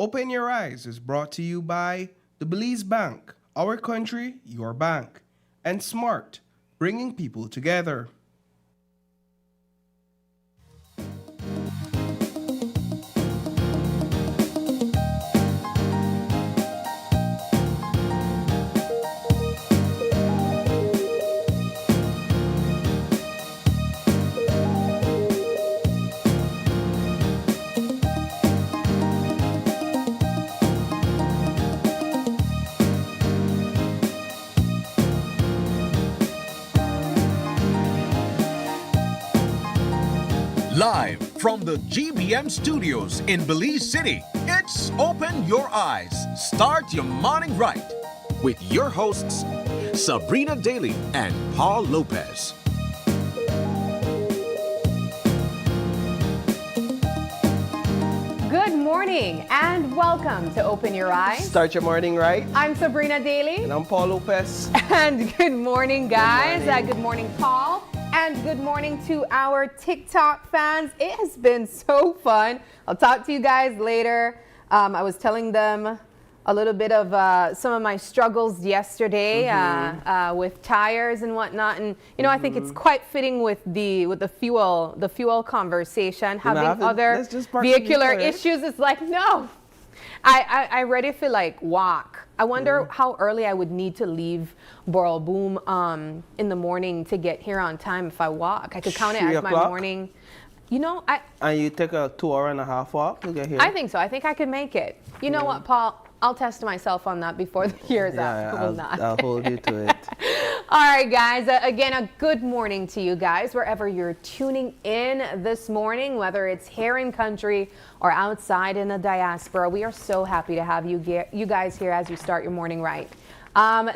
Open Your Eyes is brought to you by the Belize Bank, our country, your bank, and Smart, bringing people together. Live from the GBM studios in Belize City, it's Open Your Eyes. Start your morning right with your hosts, Sabrina Daly and Paul Lopez. Good morning and welcome to Open Your Eyes. Start your morning right. I'm Sabrina Daly. And I'm Paul Lopez. And good morning, guys. Good morning, Paul. And good morning to our TikTok fans. It has been so fun. I'll talk to you guys later. I was telling them a little bit of some of my struggles yesterday with tires and whatnot. And you know, I think it's quite fitting with the fuel conversation. Having other vehicular issues, it's like no. I ready for like walk. I wonder how early I would need to leave Boral Boom in the morning to get here on time if I walk. I could count it as my morning. You know, And you take a 2.5 hour walk to get here? I think so. I think I could make it. You know what, Paul? I'll test myself on that before the year's out. I'll hold you to it. All right, guys. Again, a good morning to you guys, wherever you're tuning in this morning, whether it's here in country or outside in the diaspora. We are so happy to have you guys here as you start your morning right.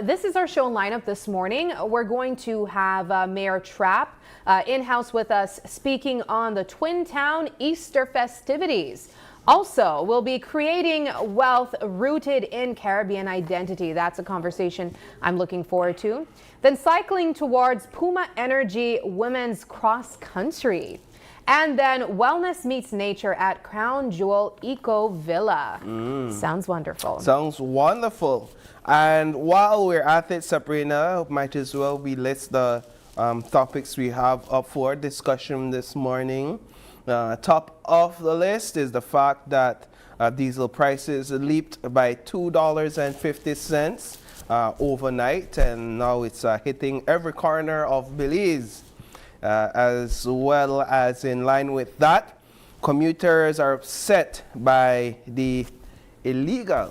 This is our show lineup this morning. We're going to have Mayor Trapp in-house with us speaking on the Twin Town Easter festivities. Also, we'll be creating wealth rooted in Caribbean identity. That's a conversation I'm looking forward to. Then cycling towards Puma Energy Women's Cross Country. And then wellness meets nature at Crown Jewel Eco Villa. Sounds wonderful. Sounds wonderful. And while we're at it, Sabrina, might as well we list the topics we have up for discussion this morning. Top of the list is the fact that diesel prices leaped by $2.50 overnight, and now it's hitting every corner of Belize. As well as in line with that, commuters are upset by the illegal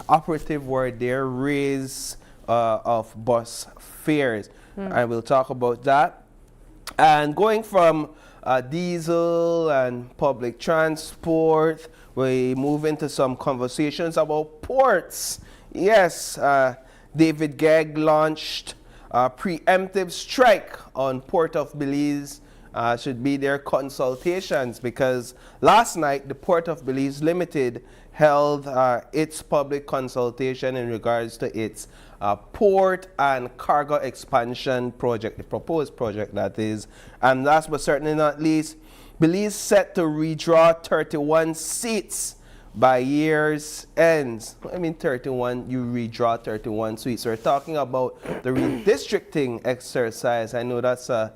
operative word there, raise of bus fares. I will talk about that. And going from diesel and public transport, we move into some conversations about ports. Yes, David Gegg launched a preemptive strike on Port of Belize. Should be their consultations, because last night the Port of Belize Limited held its public consultation in regards to its port and cargo expansion project, the proposed project that is. And last but certainly not least, Belize set to redraw 31 seats by year's ends. I mean 31, you redraw 31 seats. We're talking about the redistricting exercise. I know that's a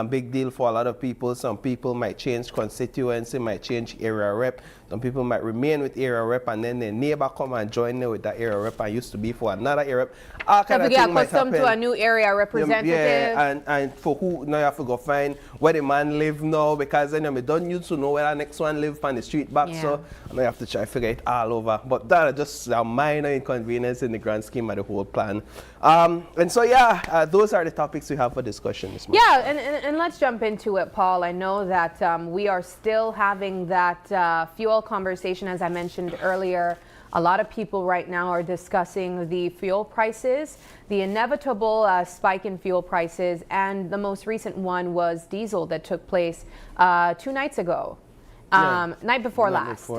big deal for a lot of people. Some people might change constituency, might change area rep. Some people might remain with area rep, and then their neighbor come and join them with that area rep I used to be for another area rep. All kind of thing might happen. To a new area representative. Yeah, and for who, now you have to go find where the man live now, because then you don't used to know where the next one live on the street back, so now you have to try to figure it all over. But that is just a minor inconvenience in the grand scheme of the whole plan. And so those are the topics we have for discussion this morning. Yeah, and let's jump into it, Paul. I know that we are still having that fuel conversation, as I mentioned earlier. A lot of people right now are discussing the fuel prices, the inevitable spike in fuel prices, and the most recent one was diesel that took place 2 nights ago. Night before last.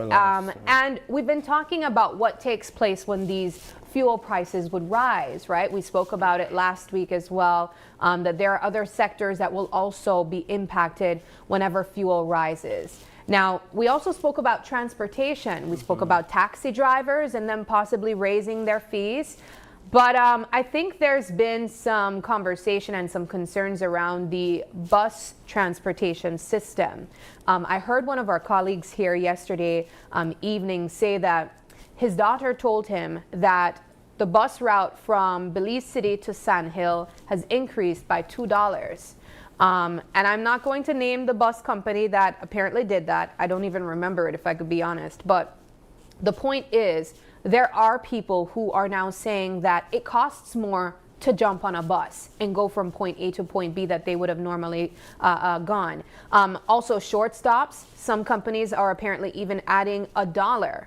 And we've been talking about what takes place when these fuel prices would rise, right? We spoke about it last week as well, that there are other sectors that will also be impacted whenever fuel rises. Now, we also spoke about transportation. We spoke about taxi drivers and them possibly raising their fees. But I think there's been some conversation and some concerns around the bus transportation system. I heard one of our colleagues here yesterday evening say that his daughter told him that the bus route from Belize City to Sand Hill has increased by $2. And I'm not going to name the bus company that apparently did that. I don't even remember it, if I could be honest. But the point is, there are people who are now saying that it costs more to jump on a bus and go from point A to point B that they would have normally gone. Also, short stops. Some companies are apparently even adding $1.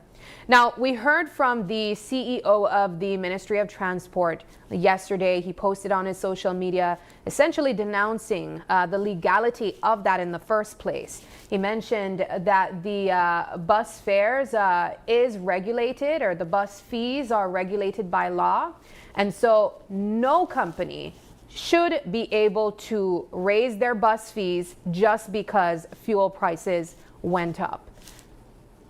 Now, we heard from the CEO of the Ministry of Transport yesterday. He posted on his social media essentially denouncing the legality of that in the first place. He mentioned that the bus fares is regulated, or the bus fees are regulated by law. And so no company should be able to raise their bus fees just because fuel prices went up.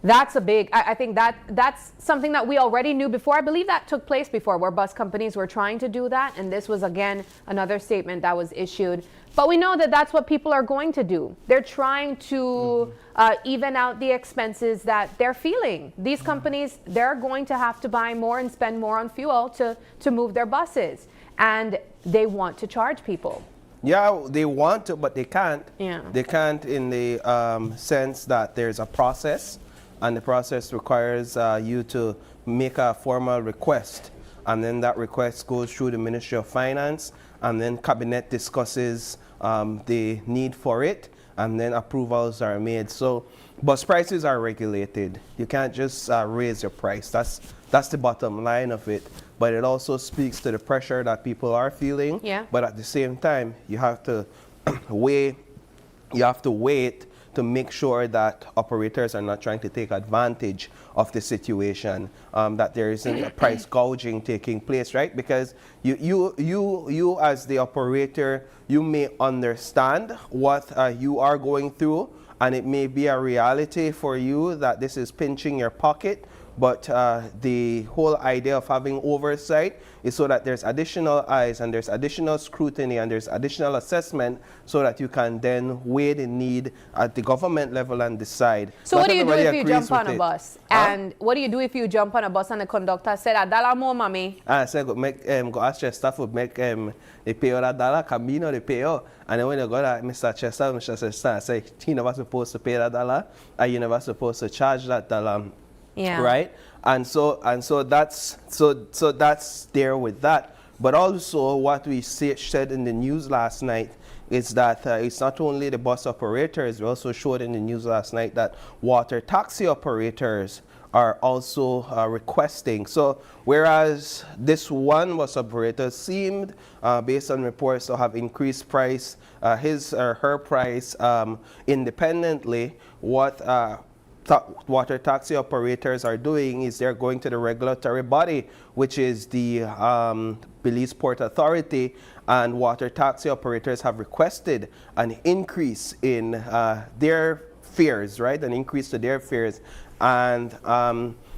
That's a big, I think that's something that we already knew before. I believe that took place before, where bus companies were trying to do that. And this was, again, another statement that was issued. But we know that that's what people are going to do. They're trying to even out the expenses that they're feeling. These companies, they're going to have to buy more and spend more on fuel to move their buses. And they want to charge people. Yeah, they want to, but they can't. Yeah. They can't in the sense that there's a process. And the process requires you to make a formal request, and then that request goes through the Ministry of Finance, and then Cabinet discusses the need for it, and then approvals are made. So bus prices are regulated. You can't just raise your price. That's the bottom line of it. But it also speaks to the pressure that people are feeling. Yeah. But at the same time, you have to wait to make sure that operators are not trying to take advantage of the situation, that there isn't a price gouging taking place, right? Because you as the operator, you may understand what you are going through, and it may be a reality for you that this is pinching your pocket, but the whole idea of having oversight is so that there's additional eyes and there's additional scrutiny and there's additional assessment so that you can then weigh the need at the government level and decide. So what do you do if you jump on a it. bus? And what do you do if you jump on a bus and the conductor said, $1 more, mommy? I said, go ask your staff to make they pay you $1, Camino, they pay you. And then when you go to Mr. Chester say, he never supposed to pay that $1, and you never supposed to charge that $1. Yeah. Right? And so that's there with that. But also what we said in the news last night is that it's not only the bus operators. We also showed in the news last night that water taxi operators are also requesting. So whereas this one bus operator seemed, based on reports, to have increased price, his or her price independently, what water taxi operators are doing is they're going to the regulatory body, which is the Belize Port Authority, and water taxi operators have requested an increase in their fares, right? An increase to their fares. And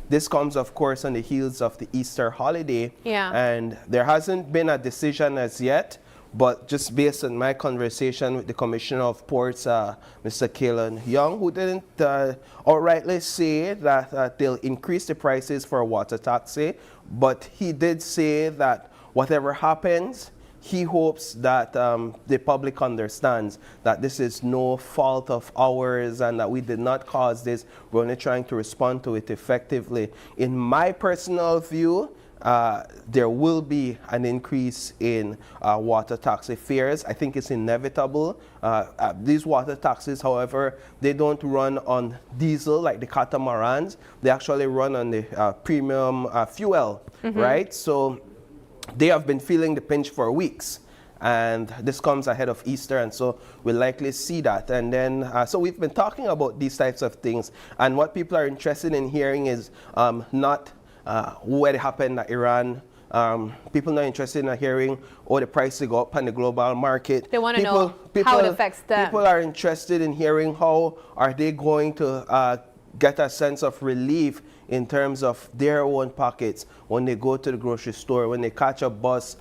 this comes, of course, on the heels of the Easter holiday. Yeah. And there hasn't been a decision as yet. But just based on my conversation with the Commissioner of Ports, Mr. Kalen Young, who didn't outrightly say that they'll increase the prices for water taxi, but he did say that whatever happens, he hopes that the public understands that this is no fault of ours and that we did not cause this. We're only trying to respond to it effectively. In my personal view, there will be an increase in water taxi fares. I think it's inevitable. These water taxis, however, they don't run on diesel like the catamarans. They actually run on the premium fuel, right? So they have been feeling the pinch for weeks. And this comes ahead of Easter, and so we'll likely see that. And then, so we've been talking about these types of things. And what people are interested in hearing is not what happened that Iran People not interested in hearing the prices go up on the global market. They want to know how it affects them. People are interested in hearing how are they going to get a sense of relief in terms of their own pockets when they go to the grocery store, when they catch a bus,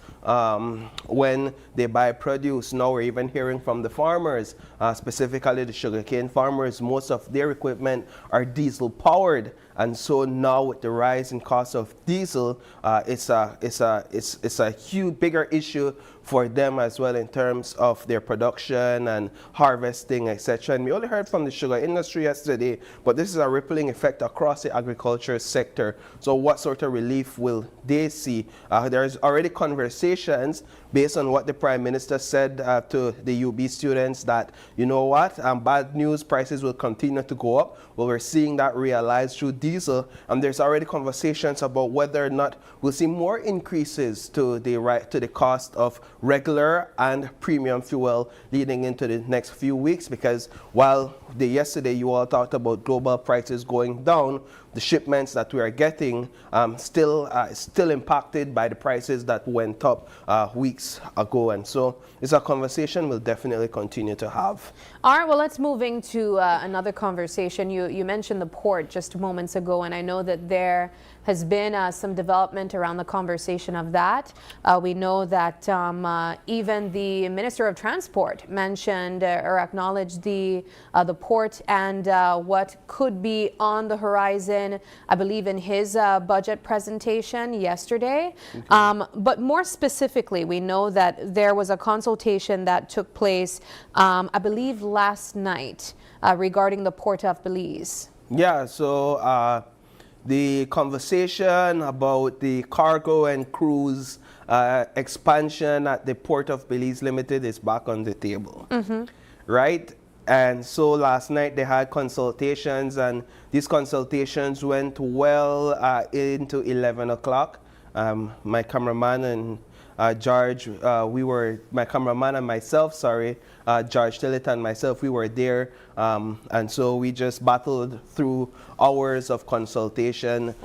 when they buy produce. Now we're even hearing from the farmers, specifically the sugarcane farmers, most of their equipment are diesel powered. And so now with the rise in cost of diesel, it's a huge, bigger issue for them as well in terms of their production and harvesting, etc. And we only heard from the sugar industry yesterday, but this is a rippling effect across the agriculture sector. So what sort of relief will they see? There's already conversations based on what the Prime Minister said to the UB students that, you know what, bad news, prices will continue to go up. Well, we're seeing that realized through diesel, and there's already conversations about whether or not we'll see more increases to the cost of regular and premium fuel leading into the next few weeks, because while yesterday you all talked about global prices going down, the shipments that we are getting still impacted by the prices that went up weeks ago. And so it's a conversation we'll definitely continue to have. All right, well, let's move into another conversation. You mentioned the port just moments ago, and I know that there has been some development around the conversation of that. We know that even the Minister of Transport mentioned or acknowledged the port and what could be on the horizon, I believe, in his budget presentation yesterday. But more specifically, we know that there was a consultation that took place, I believe, last night regarding the Port of Belize. Yeah, so the conversation about the cargo and cruise expansion at the Port of Belize Limited is back on the table, right? And so last night they had consultations, and these consultations went well into 11 o'clock. My cameraman and George, my cameraman and myself, George Tillett and myself, we were there. And so we just battled through hours of consultation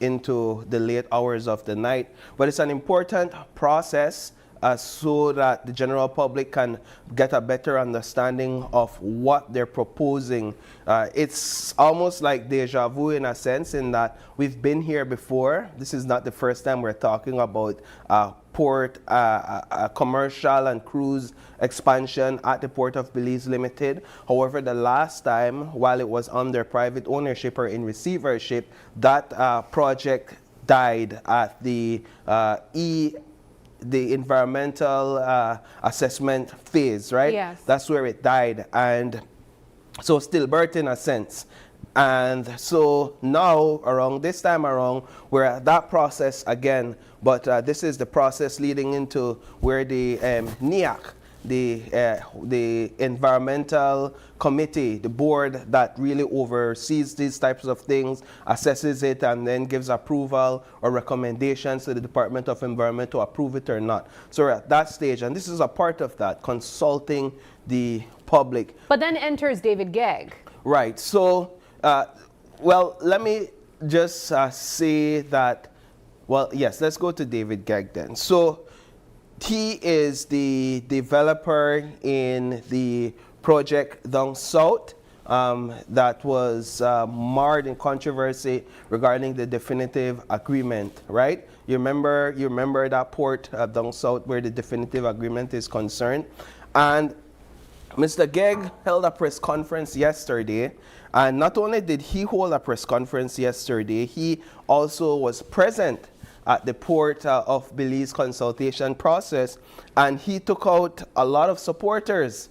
into the late hours of the night. But it's an important process so that the general public can get a better understanding of what they're proposing. It's almost like deja vu in a sense, in that we've been here before. This is not the first time we're talking about port, commercial and cruise expansion at the Port of Belize Limited. However, the last time, while it was under private ownership or in receivership, that project died at the environmental assessment phase, right? Yes. That's where it died. And so stillbirth in a sense. And so now, around this time around, we're at that process again. But this is the process leading into where the NEAC, the environmental committee, the board that really oversees these types of things, assesses it and then gives approval or recommendations to the Department of Environment to approve it or not. So we're at that stage, and this is a part of that, consulting the public. But then enters David Gegg. Right. So, well, let me just say that, well, yes, let's go to David Gegg then. So, he is the developer in the project down south that was marred in controversy regarding the definitive agreement, right? You remember that port down south where the definitive agreement is concerned. And Mr. Gegg held a press conference yesterday, and not only did he hold a press conference yesterday, he also was present at the Port of Belize consultation process, and he took out a lot of supporters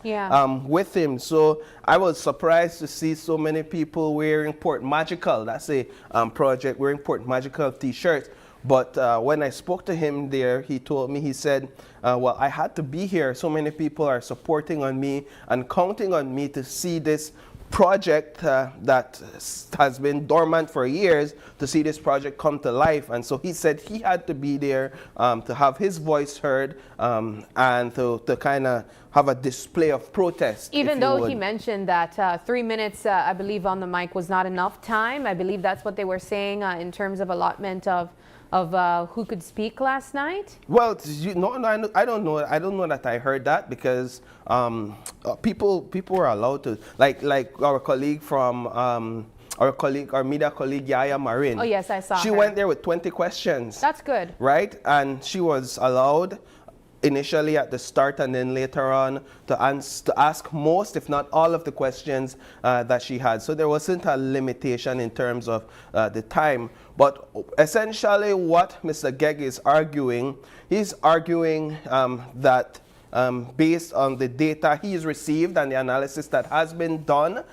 with him. So I was surprised to see so many people wearing Port Magical. That's a project wearing Port Magical t-shirts. But when I spoke to him there, he told me, he said, well, I had to be here. So many people are supporting on me and counting on me to see this project that has been dormant for years, to see this project come to life. And so he said he had to be there to have his voice heard and to kind of have a display of protest. Even though he mentioned that 3 minutes, I believe, on the mic was not enough time. I believe that's what they were saying in terms of allotment of who could speak last night. Well, I don't know. I don't know that I heard that, because people were allowed to, like our colleague from our media colleague Yaya Marin. Oh yes, I saw She her. went there with 20 questions. That's good. Right, and she was allowed initially at the start and then later on to ask most, if not all, of the questions that she had. So there wasn't a limitation in terms of the time. But essentially what Mr. Gegg is arguing, he's arguing that based on the data he's received and the analysis that has been done,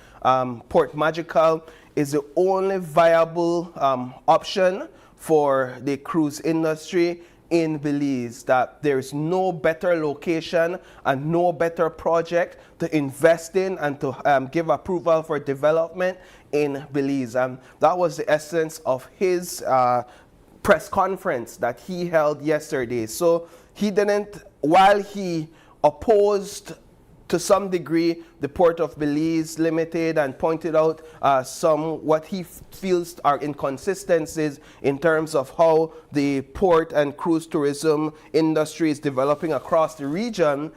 Port Magical is the only viable option for the cruise industry in Belize, that there is no better location and no better project to invest in and to give approval for development in Belize. That was the essence of his press conference that he held yesterday. So he didn't, while he opposed to some degree the Port of Belize Limited and pointed out some what he feels are inconsistencies in terms of how the port and cruise tourism industry is developing across the region,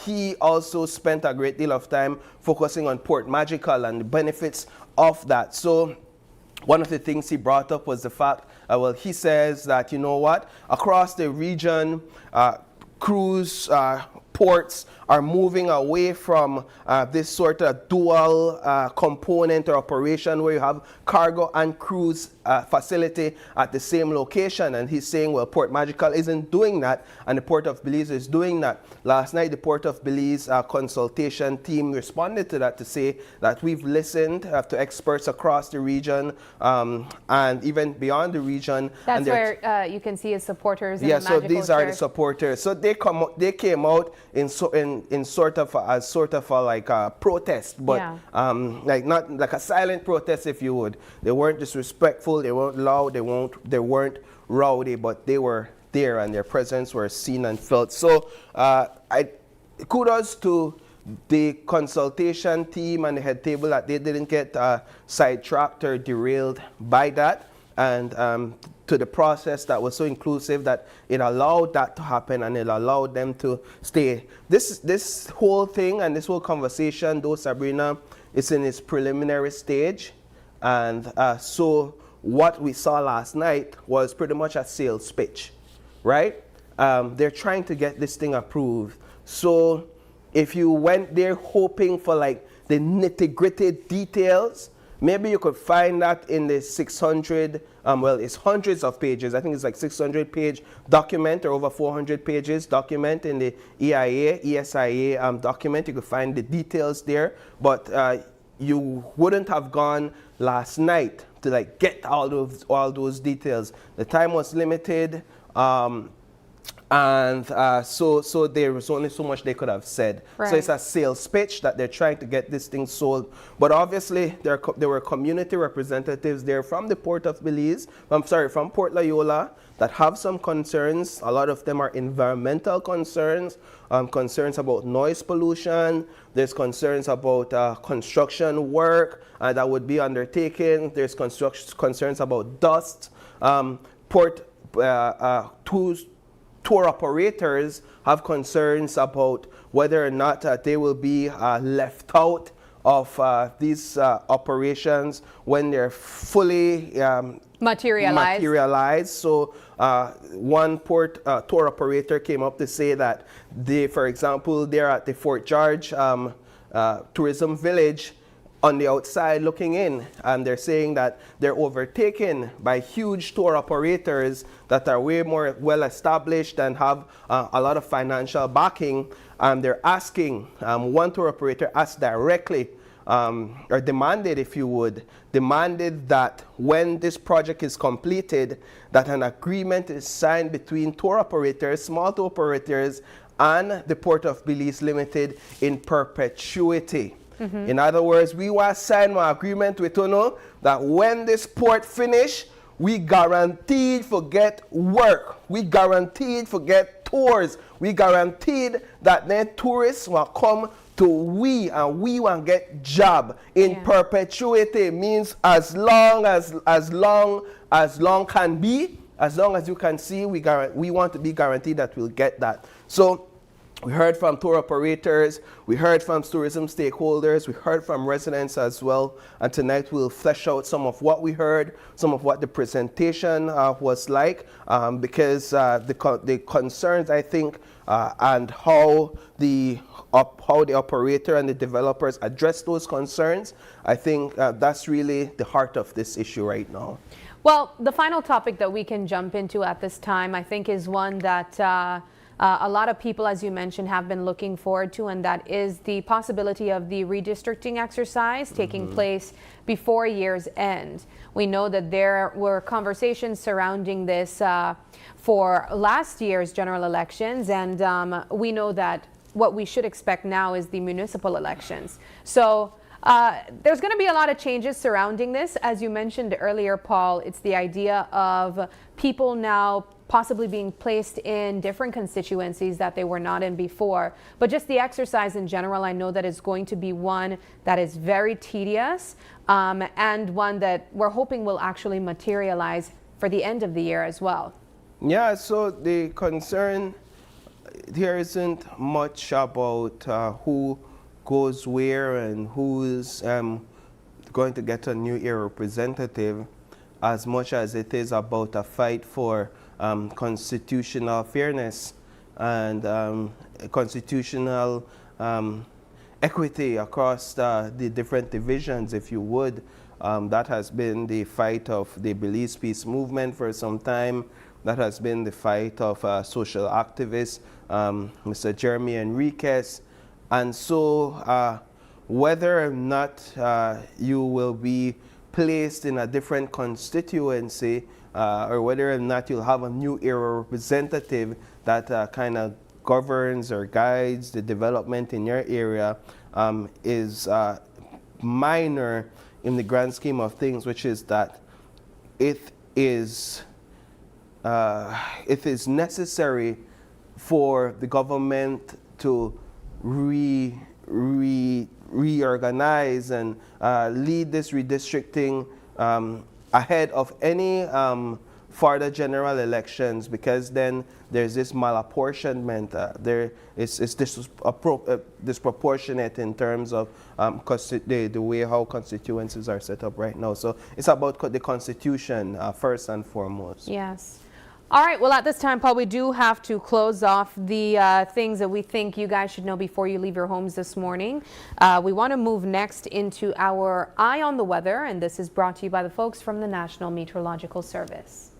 he also spent a great deal of time focusing on Port Magical and the benefits of that. So one of the things he brought up was the fact, well, he says that, you know what, across the region, cruise ports are moving away from this sort of dual component or operation where you have cargo and cruise facility at the same location. And he's saying, well, Port Magical isn't doing that, and the Port of Belize is doing that. Last night, the Port of Belize consultation team responded to that to say that we've listened to experts across the region and even beyond the region. That's where you can see his supporters. Yeah, in the so these are the shirt. supporters. So they came out in sort of like a protest, but Yeah. like not like a silent protest, if you would. They weren't disrespectful, they weren't loud, they weren't rowdy, but they were there and their presence were seen and felt. So kudos to the consultation team and the head table that they didn't get sidetracked or derailed by that, and to the process that was so inclusive that it allowed that to happen and it allowed them to stay. This whole thing and this whole conversation, though, Sabrina, is in its preliminary stage. And so what we saw last night was pretty much a sales pitch, right? They're trying to get this thing approved. So if you went there hoping for like the nitty-gritty details, maybe you could find that in the 600, well, it's hundreds of pages. I think it's like 600-page document or over 400 pages document in the ESIA document. You could find the details there, but you wouldn't have gone last night to like get all those details. The time was limited. And so there was only so much they could have said. Right. So it's a sales pitch that they're trying to get this thing sold. But obviously, there were community representatives there from the Port of Belize, from Port Loyola, that have some concerns. A lot of them are environmental concerns, concerns about noise pollution. There's concerns about construction work that would be undertaken. There's concerns about dust. Tour operators have concerns about whether or not they will be left out of these operations when they're fully materialized. So one tour operator came up to say that for example, they're at the Fort George tourism village on the outside looking in, and they're saying that they're overtaken by huge tour operators that are way more well established and have a lot of financial backing, and they're asking, one tour operator asked directly, or demanded, if you would, demanded that when this project is completed, that an agreement is signed between tour operators, small tour operators, and the Port of Belize Limited in perpetuity. In other words, we want to sign an agreement with UNO that when this port finish, we guaranteed for get work. We guaranteed for get tours. We guaranteed that the tourists will come to we, and we want to get job in perpetuity. Means as long can be, as long as you can see, we want to be guaranteed that we'll get that. So we heard from tour operators, we heard from tourism stakeholders, we heard from residents as well, and tonight we'll flesh out some of what we heard, some of what the presentation was like, because the concerns, I think, and how the operator and the developers address those concerns, I think that's really the heart of this issue right now. Well, the final topic that we can jump into at this time, I think, is one that a lot of people, as you mentioned, have been looking forward to, and that is the possibility of the redistricting exercise taking place before year's end. We know that there were conversations surrounding this for last year's general elections, and we know that what we should expect now is the municipal elections. So there's going to be a lot of changes surrounding this. As you mentioned earlier, Paul, it's the idea of people now possibly being placed in different constituencies that they were not in before. But just the exercise in general, I know that is going to be one that is very tedious, and one that we're hoping will actually materialize for the end of the year as well. Yeah, so the concern, there isn't much about who goes where and who is going to get a new era representative, as much as it is about a fight for constitutional fairness and constitutional equity across the different divisions, if you would. That has been the fight of the Belize Peace Movement for some time. That has been the fight of social activist Mr. Jeremy Enriquez. And so whether or not you will be placed in a different constituency, or whether or not you'll have a new era representative that kind of governs or guides the development in your area, is minor in the grand scheme of things, which is that it is necessary for the government to reorganize and lead this redistricting ahead of any further general elections, because then there's this malapportionment. There is disproportionate in terms of the way how constituencies are set up right now. So it's about the Constitution first and foremost. Yes. All right. Well, at this time, Paul, we do have to close off the things that we think you guys should know before you leave your homes this morning. We want to move next into our Eye on the Weather, and this is brought to you by the folks from the National Meteorological Service.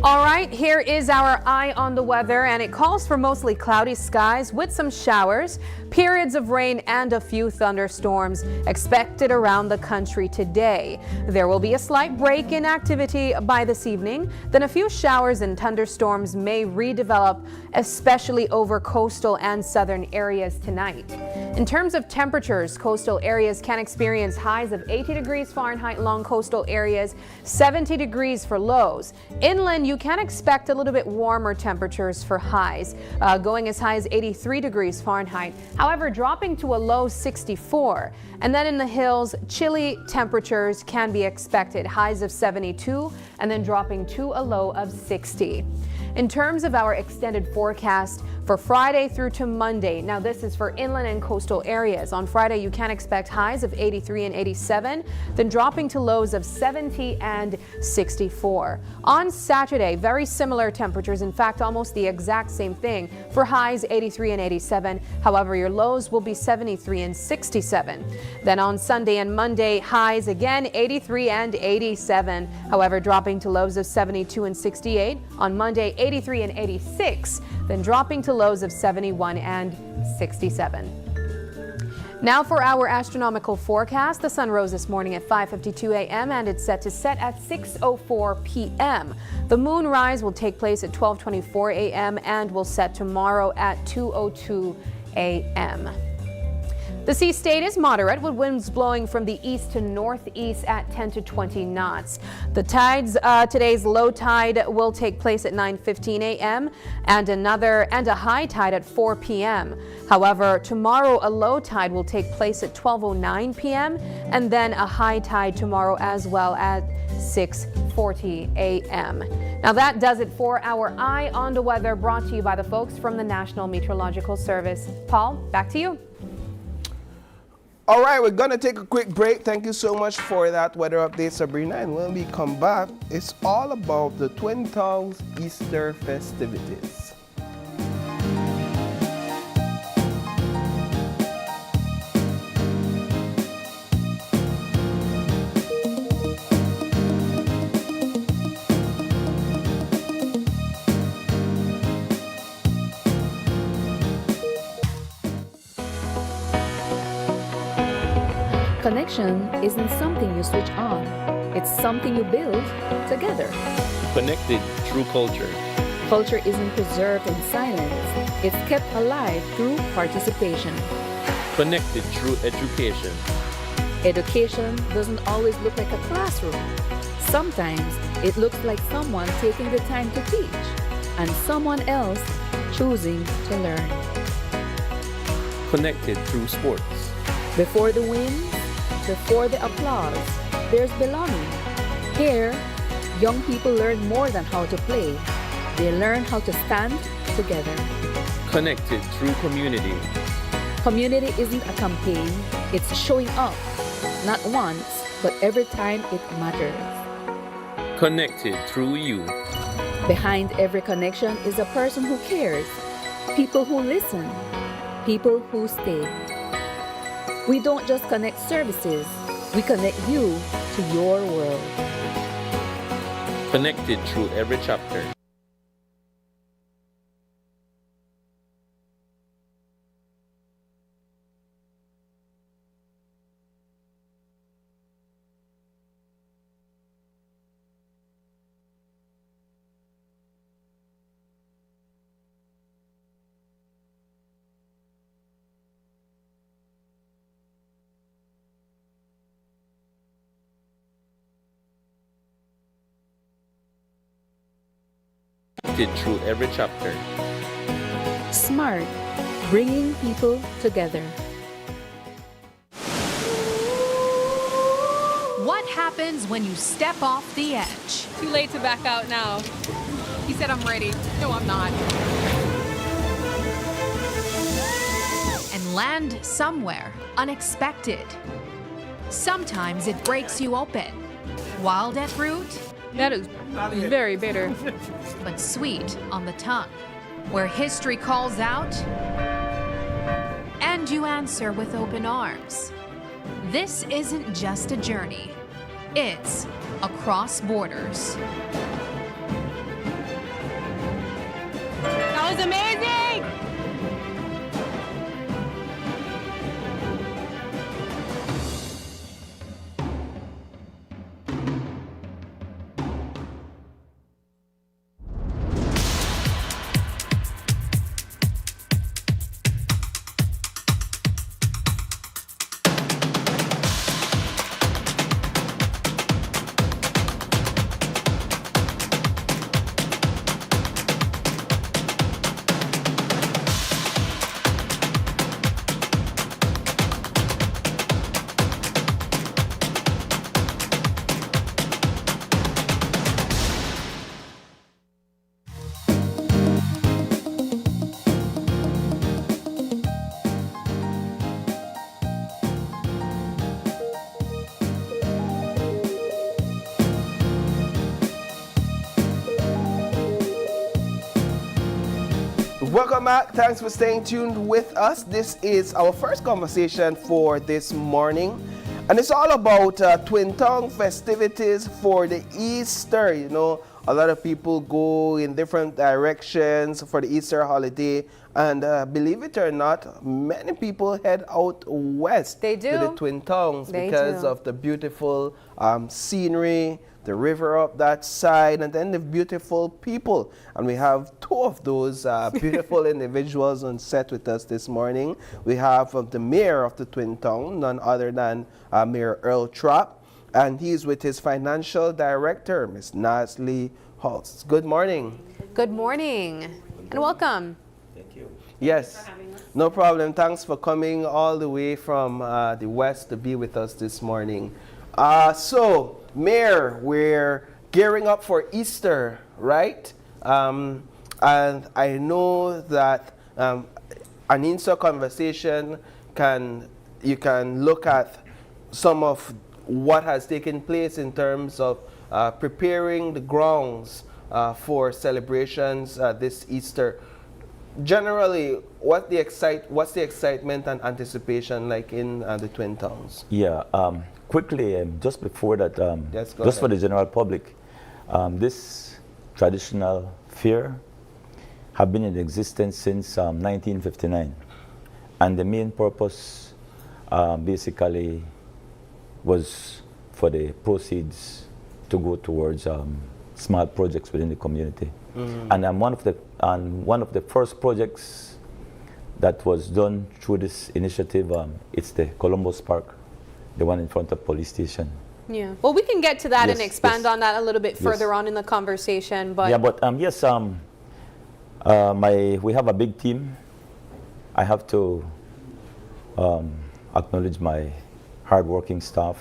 All right, here is our eye on the weather, and it calls for mostly cloudy skies with some showers, periods of rain, and a few thunderstorms expected around the country today. There will be a slight break in activity by this evening, then a few showers and thunderstorms may redevelop, especially over coastal and southern areas tonight. In terms of temperatures, coastal areas can experience highs of 80 degrees Fahrenheit along coastal areas, 70 degrees for lows. Inland, you can expect a little bit warmer temperatures for highs, going as high as 83 degrees Fahrenheit, however dropping to a low 64. And then in the hills, chilly temperatures can be expected, highs of 72 and then dropping to a low of 60. In terms of our extended forecast for Friday through to Monday, now this is for inland and coastal areas. On Friday, you can expect highs of 83 and 87, then dropping to lows of 70 and 64. On Saturday, very similar temperatures, in fact, almost the exact same thing for highs 83 and 87. However, your lows will be 73 and 67. Then on Sunday and Monday, highs again 83 and 87. However, dropping to lows of 72 and 68. On Monday, 83 and 86, then dropping to lows of 71 and 67. Now for our astronomical forecast. The sun rose this morning at 5:52 a.m. and it's set to set at 6:04 p.m. The moon rise will take place at 12:24 a.m. and will set tomorrow at 2:02 a.m. The sea state is moderate, with winds blowing from the east to northeast at 10 to 20 knots. The tides, today's low tide will take place at 9:15 a.m. and a high tide at 4 p.m. However, tomorrow a low tide will take place at 12:09 p.m. and then a high tide tomorrow as well at 6:40 a.m. Now that does it for our Eye on the Weather, brought to you by the folks from the National Meteorological Service. Paul, back to you. All right, we're going to take a quick break. Thank you so much for that weather update, Sabrina. And when we come back, it's all about the Twin Towns Easter festivities. Connection isn't something you switch on. It's something you build together. Connected through culture. Culture isn't preserved in silence. It's kept alive through participation. Connected through education. Education doesn't always look like a classroom. Sometimes it looks like someone taking the time to teach and someone else choosing to learn. Connected through sports. Before the wins, before the applause, there's belonging. Here, young people learn more than how to play. They learn how to stand together. Connected through community. Community isn't a campaign, it's showing up. Not once, but every time it matters. Connected through you. Behind every connection is a person who cares. People who listen. People who stay. We don't just connect services, we connect you to your world. Connected through every chapter. Connected through every chapter. Smart, bringing people together. What happens when you step off the edge? Too late to back out now. He said I'm ready. No, I'm not. And land somewhere unexpected. Sometimes it breaks you open. Wild at root, That is very bitter. but sweet on the tongue. Where history calls out, and you answer with open arms. This isn't just a journey, it's across borders. That was amazing! Welcome back. Thanks for staying tuned with us. This is our first conversation for this morning, and it's all about Twin Town festivities for the Easter. You know, a lot of people go in different directions for the Easter holiday. And believe it or not, many people head out west They to the do. Twin Towns They because do. of the beautiful scenery, the river up that side, and then the beautiful people. And we have two of those beautiful individuals on set with us this morning. We have the mayor of the Twin Town, none other than Mayor Earl Trapp, and he's with his financial director, Ms. Nasli Holtz. Good morning. Good morning and welcome. Yes, no problem. Thanks for coming all the way from the west to be with us this morning. So, Mayor, we're gearing up for Easter, right? And I know that an Easter conversation you can look at some of what has taken place in terms of preparing the grounds for celebrations this Easter. Generally, what's the excitement and anticipation like in the Twin Towns? Yeah, quickly, just before that, Yes, go just for ahead. the general public, this traditional fair have been in existence since 1959. And the main purpose basically was for the proceeds to go towards small projects within the community. And one of the first projects that was done through this initiative, it's the Columbus Park, the one in front of police station. Yeah. Well, we can get to that and Yes, expand yes. on that a little bit Yes. further on in the conversation. But Yeah, but yes, we have a big team. I have to acknowledge my hardworking staff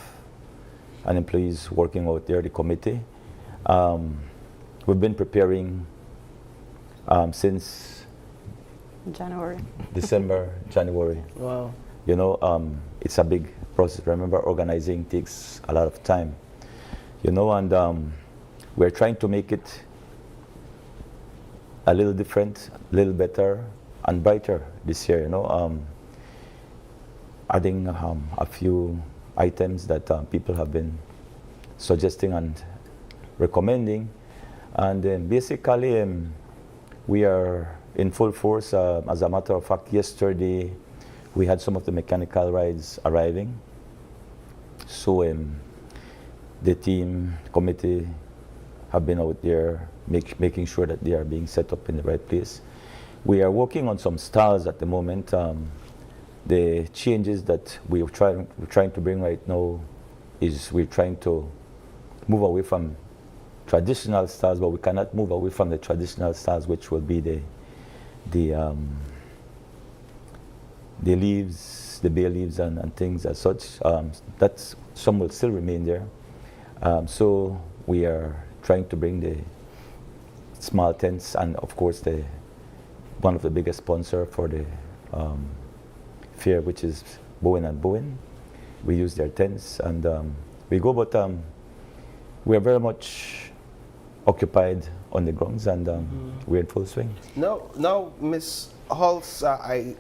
and employees working out there, the committee. We've been preparing since January. December, January. Wow. You know, it's a big process. Remember, organizing takes a lot of time. You know, and we're trying to make it a little different, a little better, and brighter this year. You know, adding a few items that people have been suggesting and recommending, and basically we are in full force. As a matter of fact, yesterday we had some of the mechanical rides arriving. So the team, committee have been out there making sure that they are being set up in the right place. We are working on some stalls at the moment. The changes that we're trying to bring right now is we're trying to move away from traditional styles, but we cannot move away from the traditional styles, which will be the leaves, the bay leaves, and things as such. That's some will still remain there. So we are trying to bring the small tents, and of course one of the biggest sponsor for the fair, which is Bowen and Bowen. We use their tents and we go, but we are very much occupied on the grounds, and we're in full swing. Now, Ms. Holtz, I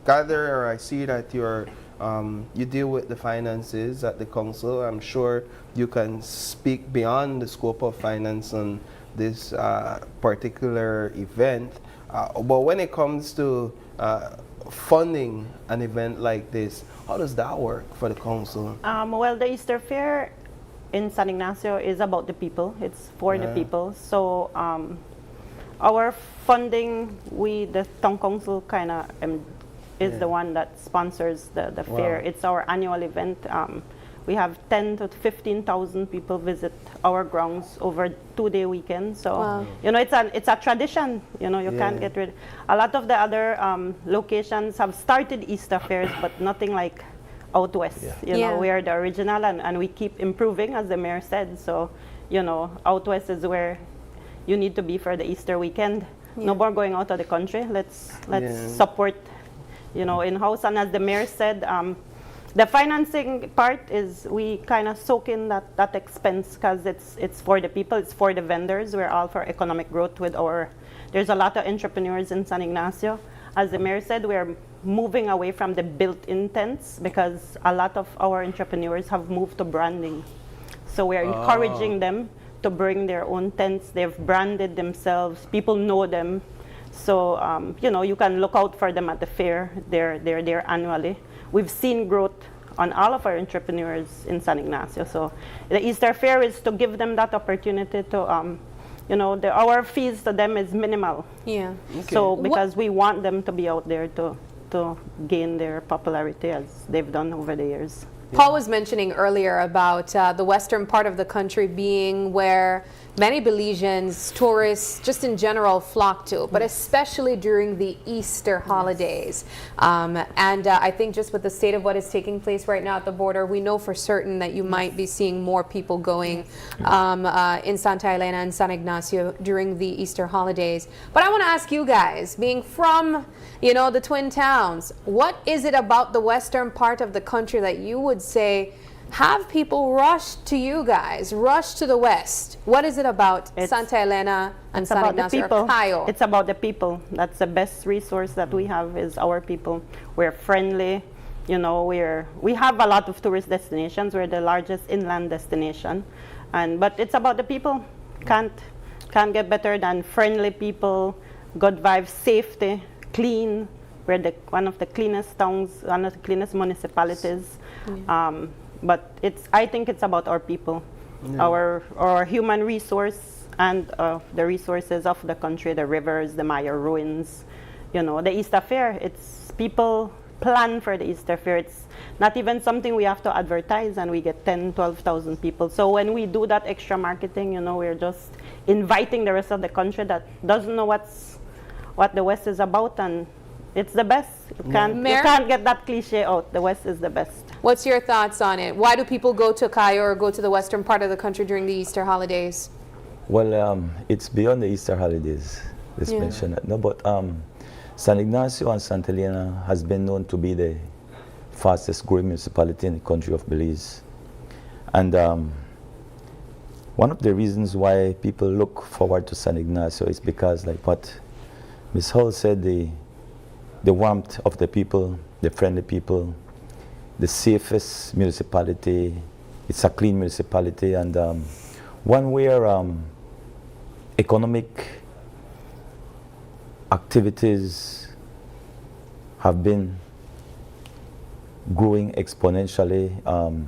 gather or I see that you deal with the finances at the council. I'm sure you can speak beyond the scope of finance on this particular event. But when it comes to funding an event like this, how does that work for the council? Well, the Easter Fair in San Ignacio is about the people. It's for the people. So our funding, the town council kind of is the one that sponsors the fair. It's our annual event. We have 10 to 15,000 people visit our grounds over 2-day weekend. So you know, it's a tradition. You know, you can't get rid. A lot of the other locations have started Easter fairs, but nothing like out west. You know, we are the original, and we keep improving, as the mayor said. So, you know, out west is where you need to be for the Easter weekend. No more going out of the country. Let's support, you know, in-house. And as the mayor said, the financing part is we kind of soak in that expense, because it's for the people, it's for the vendors. We're all for economic growth with there's a lot of entrepreneurs in San Ignacio. As the mayor said, we're moving away from the built-in tents, because a lot of our entrepreneurs have moved to branding. So we're encouraging them to bring their own tents. They've branded themselves. People know them. So, you know, you can look out for them at the fair. They're there annually. We've seen growth on all of our entrepreneurs in San Ignacio. So the Easter Fair is to give them that opportunity to, you know, our fees to them is minimal. Yeah. Okay. So because we want them to be out there to gain their popularity as they've done over the years. Paul was mentioning earlier about the western part of the country being where many Belizeans, tourists, just in general, flock to, but especially during the Easter holidays. I think just with the state of what is taking place right now at the border, we know for certain that you might be seeing more people going in Santa Elena and San Ignacio during the Easter holidays. But I want to ask you guys, being from, you know, the Twin Towns, what is it about the western part of the country that you would say have people rush to you guys, rush to the west? What is it about Santa Elena and San Ignacio or Cayo? It's about the people. That's the best resource that we have is our people. We're friendly. You know, we have a lot of tourist destinations. We're the largest inland destination, but it's about the people. Can't get better than friendly people, good vibes, safety, clean. We're one of the cleanest towns, one of the cleanest municipalities. Yeah. But I think it's about our people, our human resource, and the resources of the country, the rivers, the Maya ruins. You know, the Easter Fair. It's people plan for the Easter Fair. It's not even something we have to advertise, and we get 10, 12,000 people. So when we do that extra marketing, you know, we're just inviting the rest of the country that doesn't know what the West is about, and it's the best. You can't get that cliche out. The West is the best. What's your thoughts on it? Why do people go to Cayo or go to the western part of the country during the Easter holidays? Well, it's beyond the Easter holidays. Let's mention that. No, but San Ignacio and Santa Elena has been known to be the fastest growing municipality in the country of Belize. And one of the reasons why people look forward to San Ignacio is because, like what Ms. Hull said, the warmth of the people, the friendly people, the safest municipality. It's a clean municipality, and one where economic activities have been growing exponentially.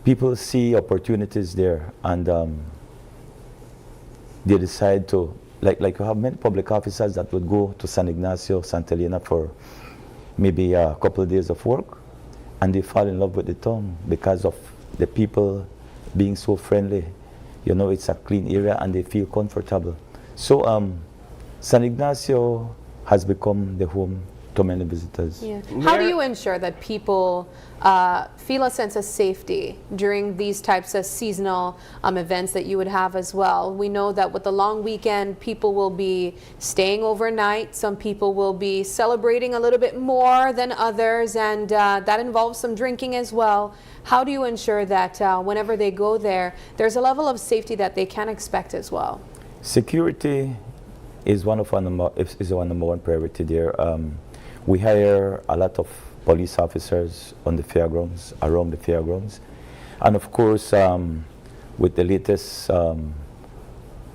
People see opportunities there, and they decide to, like you have many public officers that would go to San Ignacio, Santa Elena for maybe a couple of days of work, and they fall in love with the town because of the people being so friendly. You know, it's a clean area and they feel comfortable. So San Ignacio has become the home to many visitors. Yeah. How do you ensure that people feel a sense of safety during these types of seasonal events that you would have as well? We know that with the long weekend, people will be staying overnight. Some people will be celebrating a little bit more than others, and that involves some drinking as well. How do you ensure that whenever they go there, there's a level of safety that they can expect as well? Security is one of our number one priority there. We hire a lot of police officers on the fairgrounds, around the fairgrounds. And of course, with the latest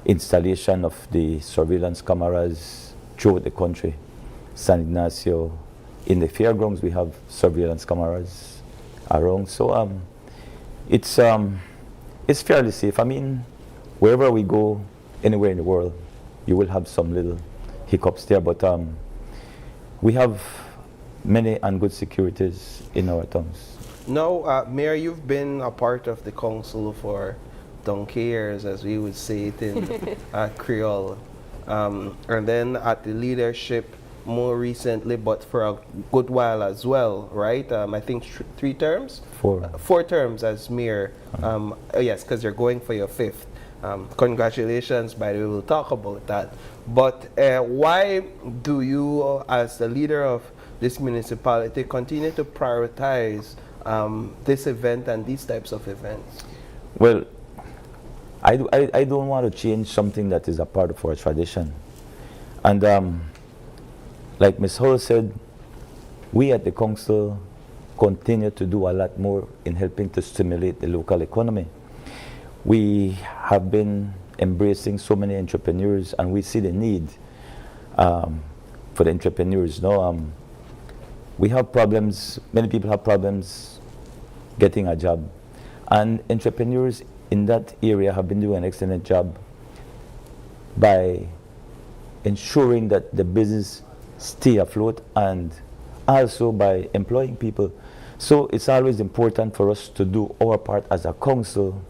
installation of the surveillance cameras throughout the country, San Ignacio, in the fairgrounds, we have surveillance cameras around. So it's fairly safe. I mean, wherever we go, anywhere in the world, you will have some little hiccups there, but we have many and good securities in our towns. Now, Mayor, you've been a part of the council for donkey years, as we would say it in Creole, and then at the leadership more recently, but for a good while as well, right? I think 3 terms? 4. 4 terms as mayor. Yes, because you're going for your 5th. Congratulations, by the way, we'll talk about that. But why do you, as the leader of this municipality, continue to prioritize this event and these types of events? Well, I don't want to change something that is a part of our tradition. And like Ms. Hull said, we at the council continue to do a lot more in helping to stimulate the local economy. we have been embracing so many entrepreneurs, and we see the need for the entrepreneurs. No, we have problems. Many people have problems getting a job, and entrepreneurs in that area have been doing an excellent job by ensuring that the business stay afloat and also by employing people. So it's always important for us to do our part as a council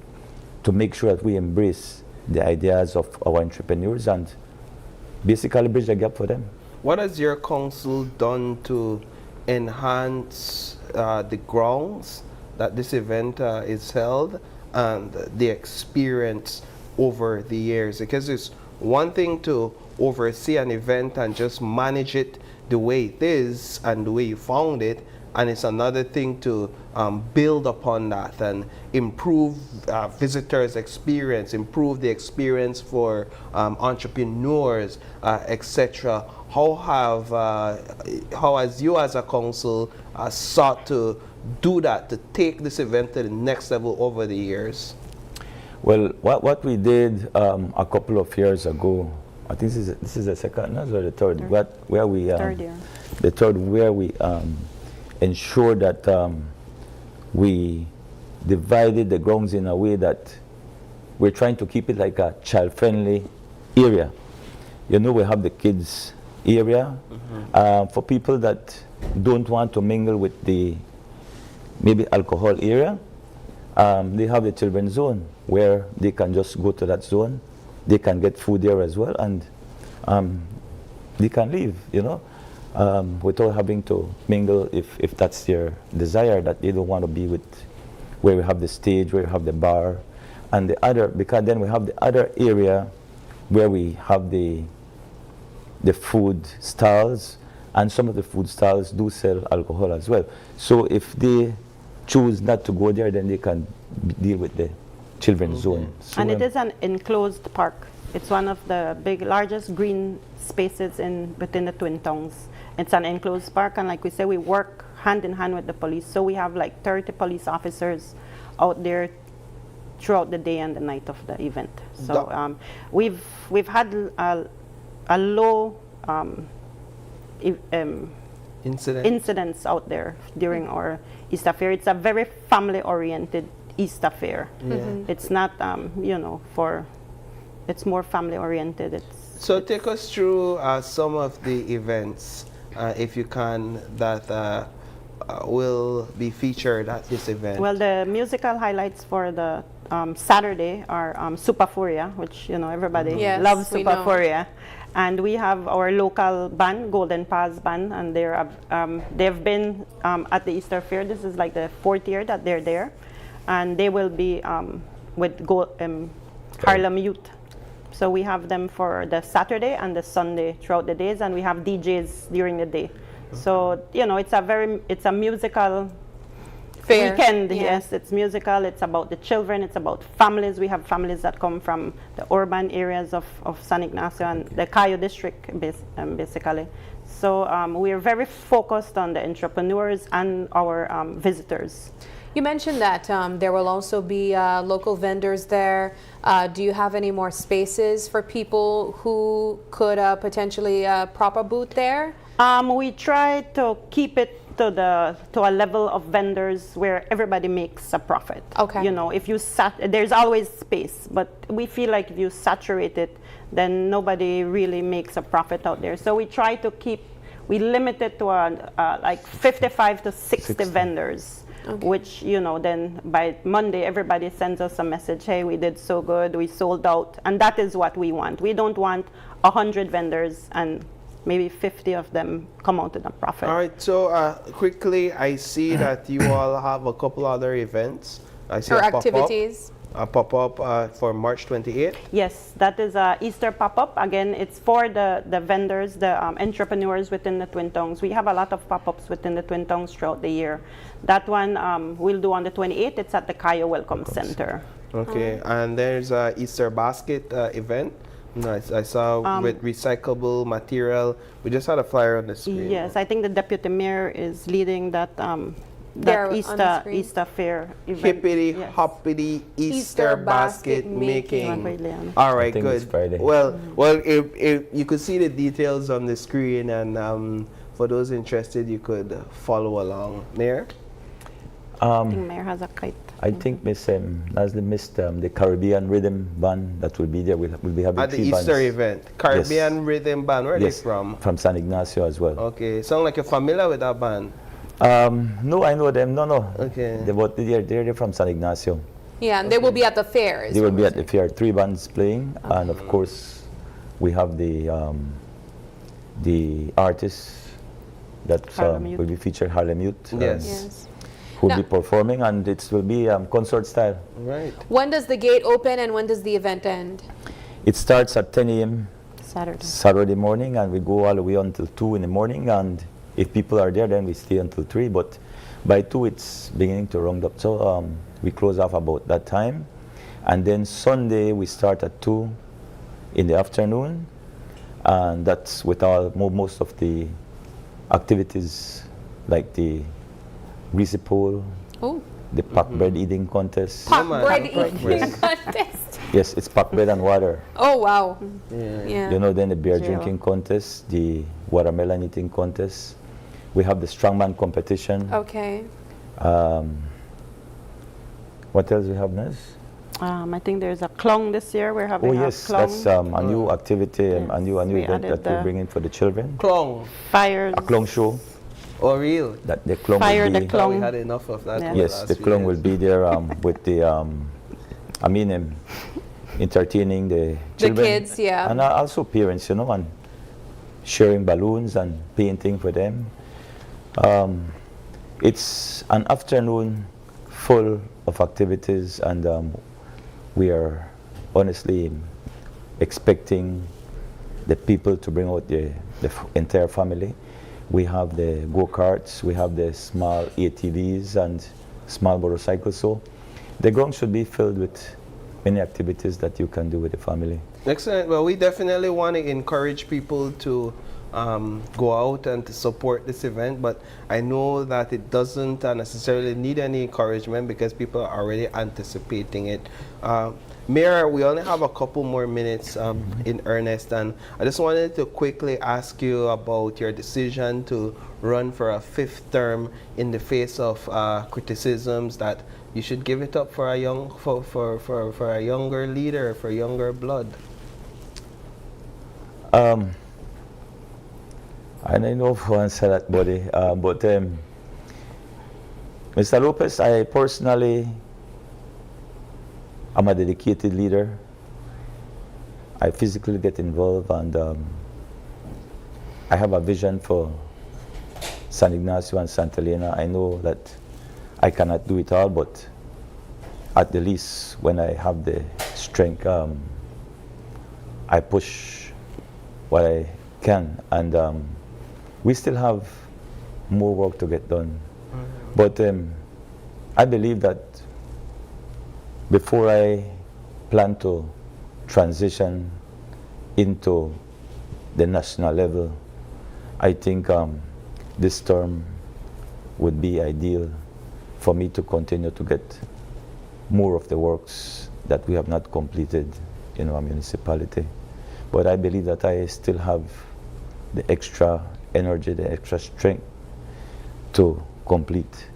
to make sure that we embrace the ideas of our entrepreneurs and basically bridge the gap for them. What has your council done to enhance the grounds that this event is held and the experience over the years? Because it's one thing to oversee an event and just manage it the way it is and the way you found it, and it's another thing to build upon that and improve visitors' experience, improve the experience for entrepreneurs, etc. How has you as a council sought to do that, to take this event to the next level over the years? Well, what we did a couple of years ago, I think this is the second or the third, where we Third year. the third, where we ensure that we divided the grounds in a way that we're trying to keep it like a child-friendly area. You know, we have the kids area for people that don't want to mingle with the maybe alcohol area. They have the children's zone where they can just go to that zone. They can get food there as well, and they can leave, you know, without having to mingle if that's their desire, that they don't want to be with where we have the stage, where we have the bar, and the other, because then we have the other area where we have the food stalls, and some of the food stalls do sell alcohol as well. So if they choose not to go there, then they can deal with the children's zone. So and it is an enclosed park. It's one of the largest green spaces within the Twin Towns. It's an enclosed park, and like we say, we work hand in hand with the police. So we have like 30 police officers out there throughout the day and the night of the event. So we've had a low incidents out there during our Easter Fair. It's a very family-oriented Easter Fair. It's not, you know, it's more family-oriented. So take us through some of the events, if you can, that will be featured at this event. Well, the musical highlights for the Saturday are Superfuria, which, you know, everybody loves Superfuria. And we have our local band, Golden Pass Band, and they've been at the Easter Fair. This is like the 4th year that they're there. And they will be with Harlem Youth. So we have them for the Saturday and the Sunday throughout the days, and we have DJs during the day. So, you know, it's a musical fair weekend. Yes, it's musical. It's about the children. It's about families. We have families that come from the urban areas of San Ignacio and the Cayo district, basically. So we are very focused on the entrepreneurs and our visitors. You mentioned that there will also be local vendors there. Do you have any more spaces for people who could potentially prop a booth there? We try to keep it to a level of vendors where everybody makes a profit. Okay. You know, if you there's always space, but we feel like if you saturate it, then nobody really makes a profit out there. So we try to we limit it to like 55 to 60 vendors. Okay. Which, you know, then by Monday, everybody sends us a message, hey, we did so good, we sold out. And that is what we want. We don't want 100 vendors and maybe 50 of them come out in a profit. All right, so quickly, I see that you all have a couple other events. I see or activities. A pop-up for March 28th? Yes, that is a Easter pop-up. Again, it's for the vendors, the entrepreneurs within the Twin Towns. We have a lot of pop-ups within the Twin Towns throughout the year. That one we'll do on the 28th. It's at the Cayo Welcome Center. Okay, and there's a Easter basket event. Nice. I saw with recyclable material. We just had a flyer on the screen. Yes, I think the deputy mayor is leading that There that on the screen. Easter fair event. Hippity Yes. hoppity Easter Easter basket basket making. making. All right, I think good. it's Friday. Well, if you could see the details on the screen, and for those interested, you could follow along. Mayor? I think Mayor has a kite. I think Miss Nasli missed the Caribbean Rhythm Band that will be there. We'll be having At the 3 Easter bands. event, Caribbean Rhythm Band. Where are Yes, they from? From San Ignacio as well. Okay, sound like you're familiar with that band. No, I know them. No. Okay. They're from San Ignacio. Yeah, and they will be at the fair. They will be at the fair. 3 bands playing, and of course, we have the artists that Harlem Youth. will be featured, Harlem Youth. Yes. Yes. Who will Now- be performing, and it will be concert style. Right. When does the gate open and when does the event end? It starts at 10 a.m. Saturday. Saturday morning, and we go all the way until 2 in the morning. And if people are there, then we stay until 3. But by 2, it's beginning to round up. So we close off about that time. And then Sunday, we start at 2 in the afternoon. And that's with most of the activities, like the greasy pole, Oh, the pack bread eating contest. pot man, bread pot eating bread. contest. Yes, it's pack bread and water. Oh, wow. Yeah. Yeah. You know, then the beer 0. drinking contest, the watermelon eating contest. We have the strongman competition. Okay. What else we have, Naz? I think there's a clown this year. We're having Oh a yes, clown. that's a new activity, a new we event added that we're the- bringing for the children. Clown. Fires. A clown show Or real. that the clown Fire will the be. clown. We had enough of that. Yeah. for Yes, last the few clown years. will be there with the entertaining the children. kids, yeah. And also parents, you know, and sharing balloons and painting for them. It's an afternoon full of activities, and we are honestly expecting the people to bring out the entire family. We have the go-karts, we have the small ATVs and small motorcycles, so the ground should be filled with many activities that you can do with the family. Excellent. Well, we definitely want to encourage people to go out and to support this event, but I know that it doesn't necessarily need any encouragement because people are already anticipating it. Mayor, we only have a couple more minutes in earnest, and I just wanted to quickly ask you about your decision to run for a 5th term in the face of criticisms that you should give it up for a for a younger leader, for younger blood. I don't know if I answer that, buddy, but Mr. Lopez, I personally am a dedicated leader. I physically get involved, and I have a vision for San Ignacio and Santa Elena. I know that I cannot do it all, but at the least, when I have the strength, I push what I can, and we still have more work to get done. But I believe that before I plan to transition into the national level, I think this term would be ideal for me to continue to get more of the works that we have not completed in our municipality. But I believe that I still have the extra energy, the extra strength to complete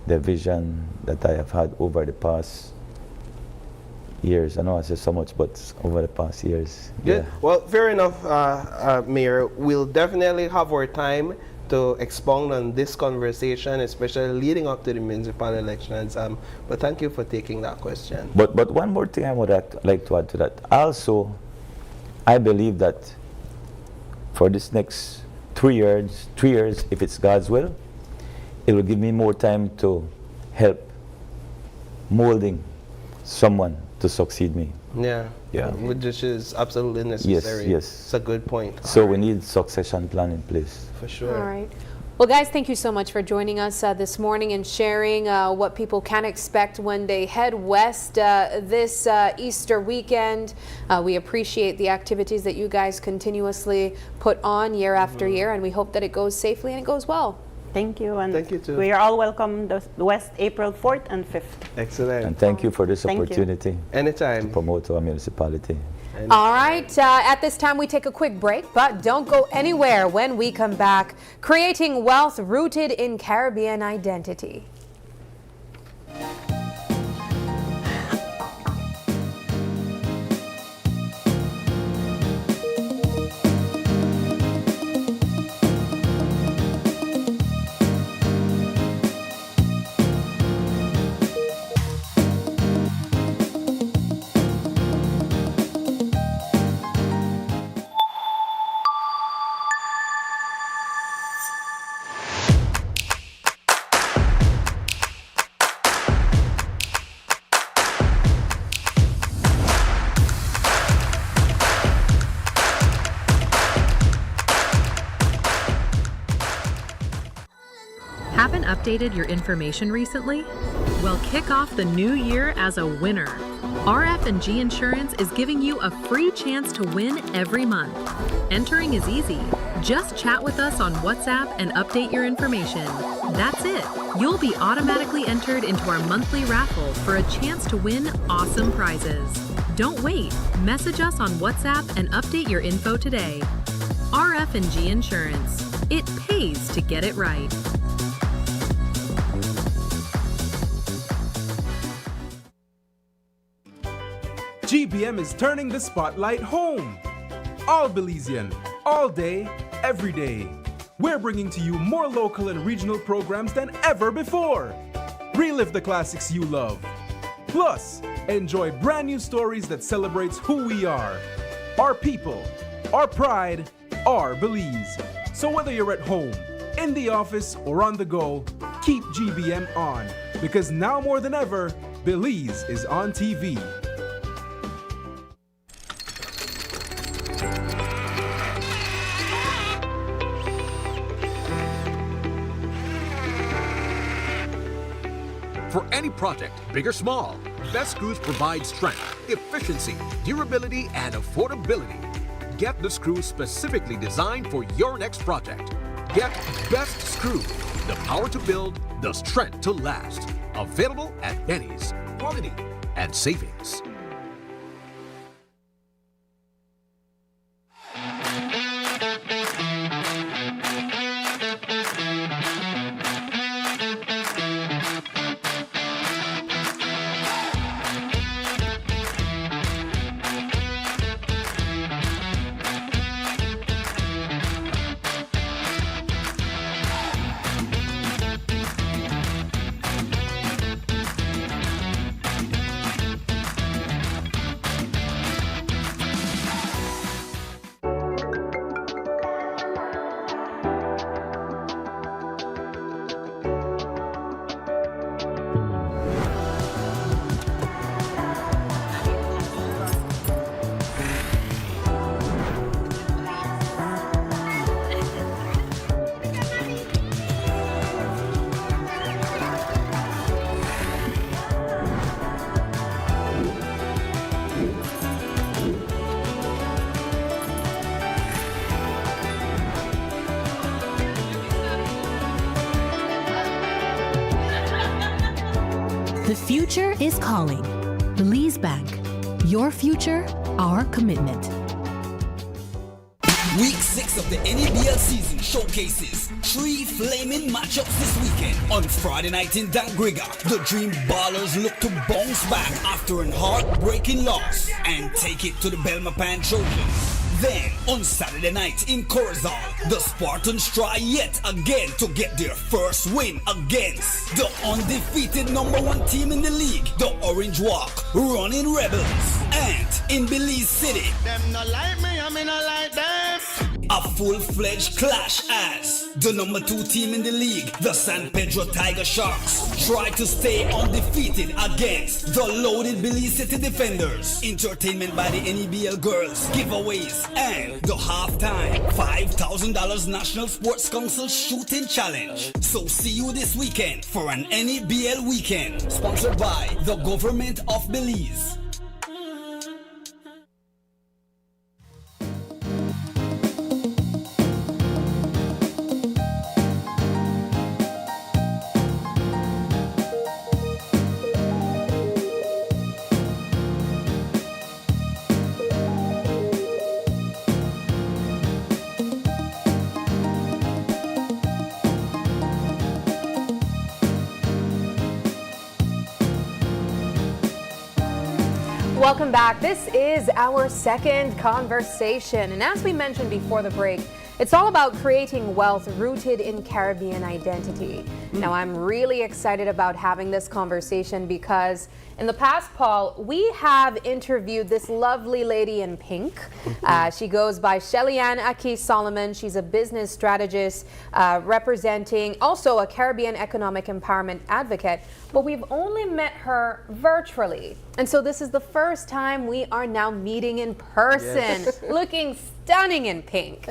the vision that I have had over the past years. I know I say so much, but over the past years. Good. Yeah. Well, fair enough, Mayor. We'll definitely have our time to expound on this conversation, especially leading up to the municipal elections. But thank you for taking that question. But one more thing I would like to add to that. Also, I believe that for this next 3 years, if it's God's will, it will give me more time to help molding someone to succeed me. Yeah. Yeah. Which is absolutely necessary. yes. It's a good point. So we need succession plan in place. For sure. All right. Well, guys, thank you so much for joining us this morning and sharing what people can expect when they head west this Easter weekend. We appreciate the activities that you guys continuously put on year after year, and we hope that it goes safely and it goes well. Thank you. And Thank you, too. we are all welcome the West April 4th and 5th. Excellent. And thank you for this Thank you. opportunity to Anytime. promote our municipality. All right, at this time we take a quick break, but don't go anywhere when we come back. Creating wealth rooted in Caribbean identity. Haven't updated your information recently? Well, kick off the new year as a winner. RF&G Insurance is giving you a free chance to win every month. Entering is easy. Just chat with us on WhatsApp and update your information. That's it. You'll be automatically entered into our monthly raffle for a chance to win awesome prizes. Don't wait. Message us on WhatsApp and update your info today. RF&G Insurance. It pays to get it right. GBM is turning the spotlight home. All Belizean, all day, every day. We're bringing to you more local and regional programs than ever before. Relive the classics you love. Plus, enjoy brand new stories that celebrates who we are, our people, our pride, our Belize. So whether you're at home, in the office, or on the go, keep GBM on, because now more than ever, Belize is on TV. For any project, big or small, Best Screws provide strength, efficiency, durability, and affordability. Get the screws specifically designed for your next project. Get Best Screw, the power to build, the strength to last. Available at Denny's, quality and savings. The future is calling. Belize Bank. Your future, our commitment. Week 6 of the NABL season showcases 3 flaming matchups this weekend. On Friday night in Dangriga, the Dream Ballers look to bounce back after an heartbreaking loss and take it to the Belmopan Trojans. Then, on Saturday night in Corozal, the Spartans try yet again to get their first win against the undefeated #1 team in the league, the Orange Walk Running Rebels. And in Belize City, them not like me, I mean I like them. A full-fledged clash as the #2 team in the league, the San Pedro Tiger Sharks, try to stay undefeated against the loaded Belize City Defenders. Entertainment by the NEBL girls, giveaways, and the halftime $5,000 National Sports Council Shooting Challenge. So see you this weekend for an NEBL weekend, sponsored by the Government of Belize. Welcome back. This is our second conversation. And as we mentioned before the break, it's all about creating wealth rooted in Caribbean identity. Now, I'm really excited about having this conversation because in the past, Paul, we have interviewed this lovely lady in pink. She goes by Shelly-Ann Aki-Solomon. She's a business strategist representing also a Caribbean economic empowerment advocate, but we've only met her virtually. And so this is the first time we are now meeting in person, looking stunning in pink.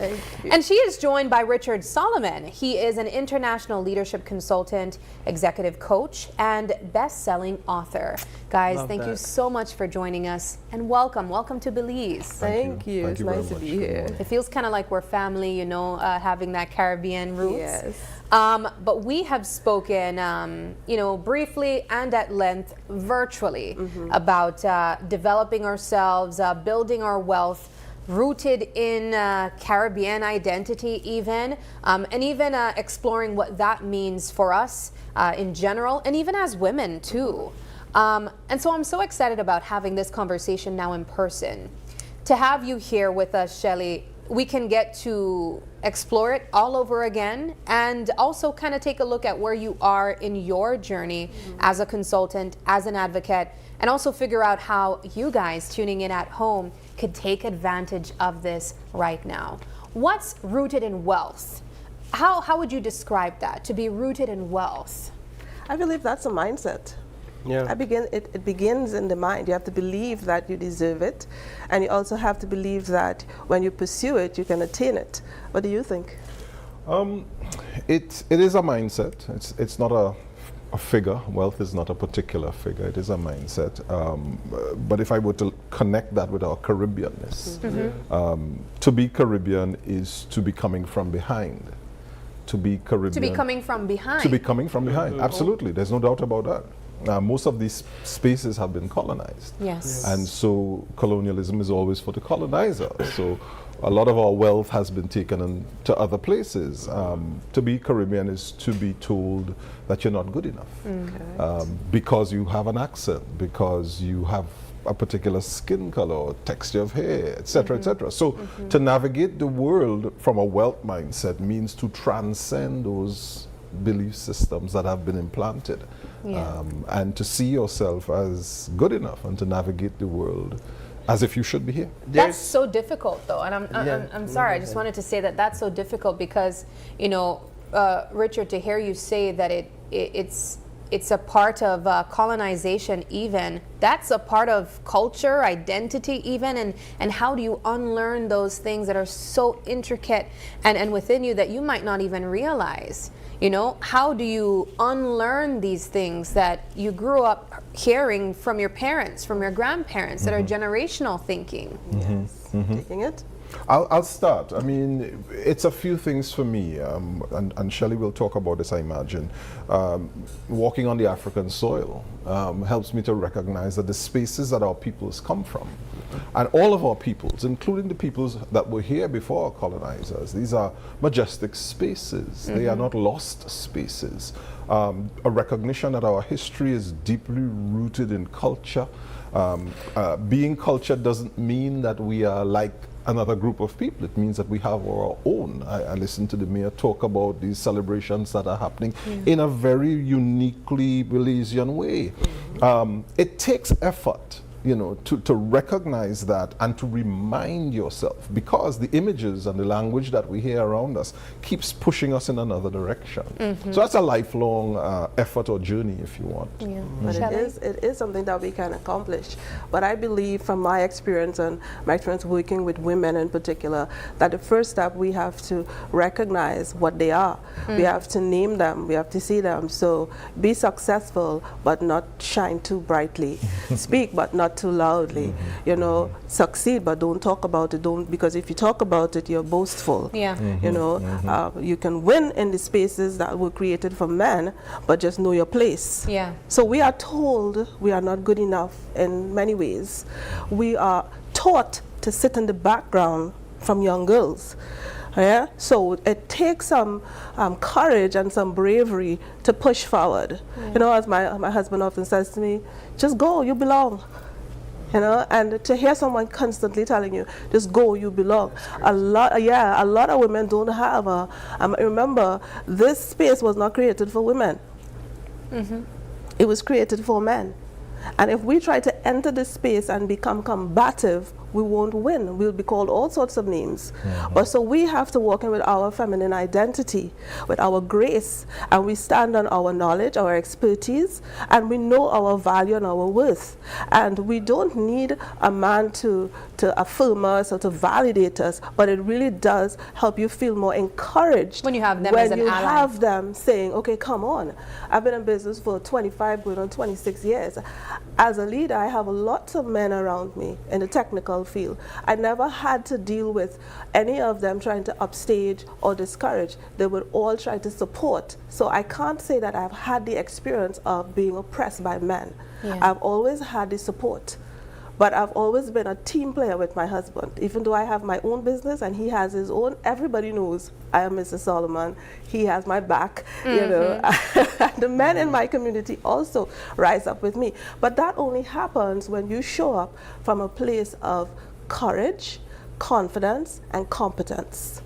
And she is joined by Richard Solomon. He is an international leadership consultant, executive coach, and best-selling author. Guys, thank you so much for joining us, and welcome to Belize. Thank you. It's nice to be here. It feels kind of like we're family, you know, having that Caribbean roots. Yes. But we have spoken, you know, briefly and at length virtually about developing ourselves, building our wealth, rooted in Caribbean identity even, and even exploring what that means for us in general, and even as women too. And so I'm so excited about having this conversation now in person. To have you here with us, Shelly, we can get to explore it all over again and also kind of take a look at where you are in your journey as a consultant, as an advocate, and also figure out how you guys tuning in at home could take advantage of this right now. What's rooted in wealth? How would you describe that, to be rooted in wealth? I believe that's a mindset. Yeah. It begins in the mind. You have to believe that you deserve it, and you also have to believe that when you pursue it, you can attain it. What do you think? It is a mindset. It's not a figure. Wealth is not a particular figure. It is a mindset. But if I were to connect that with our Caribbeanness, to be Caribbean is to be coming from behind. To be Caribbean. To be coming from behind. To be coming from behind. Absolutely. There's no doubt about that. Most of these spaces have been colonized. Yes. And so colonialism is always for the colonizer. So a lot of our wealth has been taken to other places. To be Caribbean is to be told that you're not good enough because you have an accent, because you have a particular skin color or texture of hair, etc., etc. So to navigate the world from a wealth mindset means to transcend those belief systems that have been implanted, and to see yourself as good enough and to navigate the world as if you should be here. That's so difficult, though, and I'm sorry. I just wanted to say that that's so difficult because, you know, Richard, to hear you say that it's a part of colonization, even that's a part of culture, identity, even, and how do you unlearn those things that are so intricate and within you that you might not even realize? You know, how do you unlearn these things that you grew up hearing from your parents, from your grandparents, that are generational thinking? Taking it? I'll start. I mean, it's a few things for me, and Shelley will talk about this, I imagine. Walking on the African soil helps me to recognize that the spaces that our peoples come from, and all of our peoples, including the peoples that were here before our colonizers, these are majestic spaces. They are not lost spaces. A recognition that our history is deeply rooted in culture. Being cultured doesn't mean that we are like another group of people. It means that we have our own. I listened to the mayor talk about these celebrations that are happening in a very uniquely Belizean way. It takes effort, you know, to recognize that and to remind yourself, because the images and the language that we hear around us keeps pushing us in another direction. So that's a lifelong effort or journey, if you want. But it is something that we can accomplish. But I believe, from my experience and my experience working with women in particular, that the first step, we have to recognize what they are. We have to name them. We have to see them. So be successful, but not shine too brightly. Speak, but not too loudly. You know, succeed, but don't talk about it. Because if you talk about it, you're boastful. You know, you can win in the spaces that were created for men, but just know your place. So we are told we are not good enough in many ways. We are taught to sit in the background from young girls. So it takes some courage and some bravery to push forward. You know, as my husband often says to me, just go, you belong. You know, and to hear someone constantly telling you, just go, you belong. A lot of women don't have remember, this space was not created for women. It was created for men. And if we try to enter this space and become combative, we won't win. We'll be called all sorts of names. But so we have to walk in with our feminine identity, with our grace, and we stand on our knowledge, our expertise, and we know our value and our worth. And we don't need a man to affirm us or to validate us, but it really does help you feel more encouraged when you have them as an ally. When you have them saying, okay, come on. I've been in business for 25, going on 26 years. As a leader, I have lots of men around me in the technical field. I never had to deal with any of them trying to upstage or discourage. They would all try to support. So I can't say that I've had the experience of being oppressed by men. I've always had the support. But I've always been a team player with my husband. Even though I have my own business and he has his own, everybody knows I am Mrs. Solomon. He has my back, you know. The men in my community also rise up with me. But that only happens when you show up from a place of courage, confidence, and competence.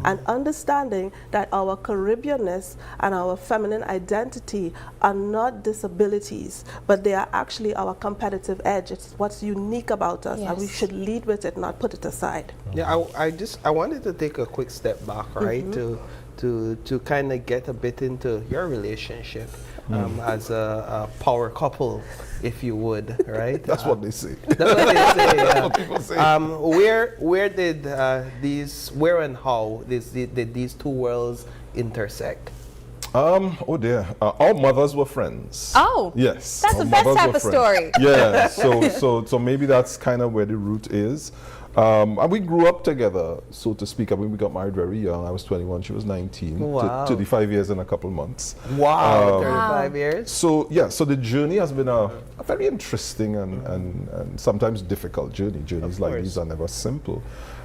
And understanding that our Caribbeanness and our feminine identity are not disabilities, but they are actually our competitive edge. It's what's unique about us, and we should lead with it, not put it aside. Yeah, I wanted to take a quick step back, right, to kind of get a bit into your relationship as a power couple, if you would, right? That's what they say. That's what they say. That's what people say. Where did where and how did these two worlds intersect? Oh dear, our mothers were friends. Oh, yes, that's the best type of story. Yeah, so maybe that's kind of where the root is. And we grew up together, so to speak. I mean, we got married very young. I was 21, she was 19. Wow. 35 years in a couple months. Wow, 35 years. So yeah, so the journey has been a very interesting and sometimes difficult journey. Journeys like these are never simple.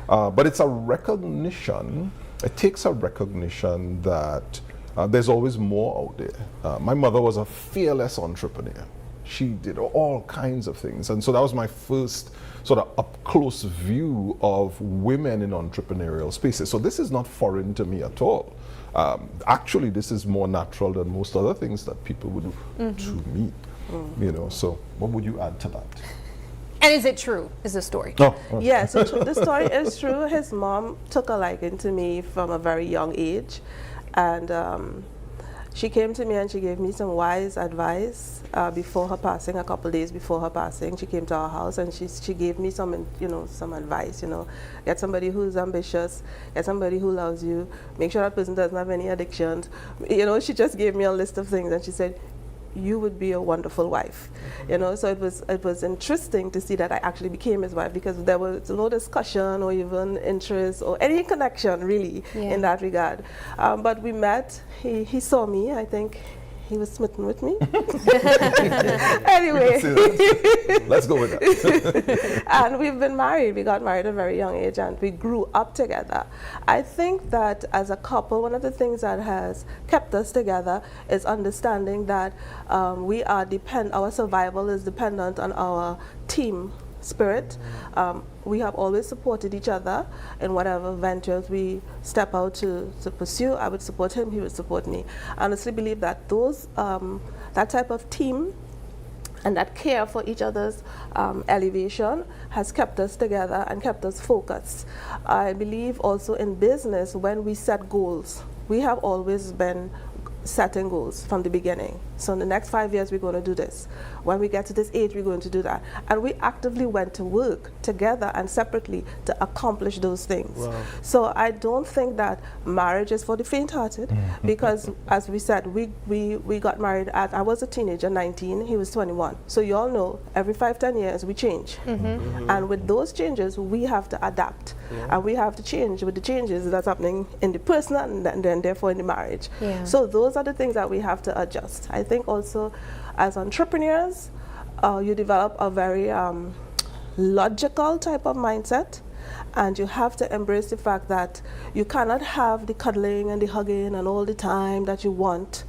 But it's a recognition, it takes a recognition that there's always more out there. My mother was a fearless entrepreneur. She did all kinds of things. And so that was my first sort of up-close view of women in entrepreneurial spaces. So this is not foreign to me at all. Actually, this is more natural than most other things that people would do to me. You know, so what would you add to that? And is it true, is the story? Yeah, so the story is true. His mom took a liking to me from a very young age. And she came to me and she gave me some wise advice before her passing, a couple days before her passing. She came to our house and she gave me some advice, Get somebody who's ambitious, get somebody who loves you, make sure that person doesn't have any addictions. She just gave me a list of things and she said, you would be a wonderful wife. So it was interesting to see that I actually became his wife, because there was no discussion or even interest or any connection really in that regard. But we met, he saw me, I think he was smitten with me. Anyway. Let's go with that. And we've been married. We got married at a very young age and we grew up together. I think that as a couple, one of the things that has kept us together is understanding that our survival is dependent on our team spirit. We have always supported each other in whatever ventures we step out to pursue. I would support him, he would support me. I honestly believe that that type of team and that care for each other's elevation has kept us together and kept us focused. I believe also in business, when we set goals, we have always been setting goals from the beginning. So in the next 5 years, we're going to do this. When we get to this age, we're going to do that. And we actively went to work together and separately to accomplish those things. Wow. So I don't think that marriage is for the faint-hearted, because as we said, we got married I was a teenager, 19, he was 21. So you all know, every 5-10 years, we change. And with those changes, we have to adapt. And we have to change with the changes that's happening in the personal and then therefore in the marriage. So those are the things that we have to adjust. I think also as entrepreneurs, you develop a very logical type of mindset, and you have to embrace the fact that you cannot have the cuddling and the hugging and all the time that you want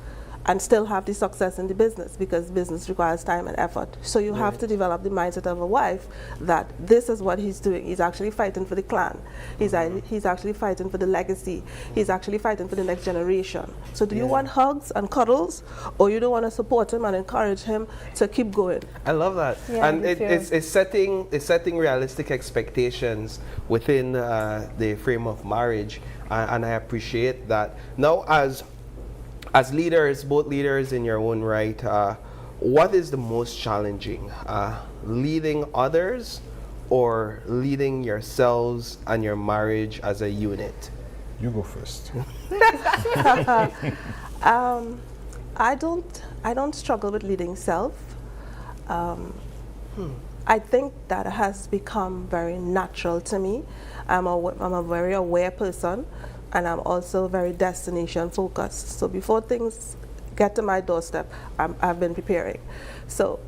and still have the success in the business, because business requires time and effort. So you have to develop the mindset of a wife that this is what he's doing. He's actually fighting for the clan. He's actually fighting for the legacy. He's actually fighting for the next generation. So do you want hugs and cuddles, or you don't want to support him and encourage him to keep going? I love that. And it's setting realistic expectations within the frame of marriage, and I appreciate that. Now, as leaders, both leaders in your own right, what is the most challenging? Leading others or leading yourselves and your marriage as a unit? You go first. I don't struggle with leading self. I think that has become very natural to me. I'm a very aware person, and I'm also very destination focused. So before things get to my doorstep, I've been preparing. So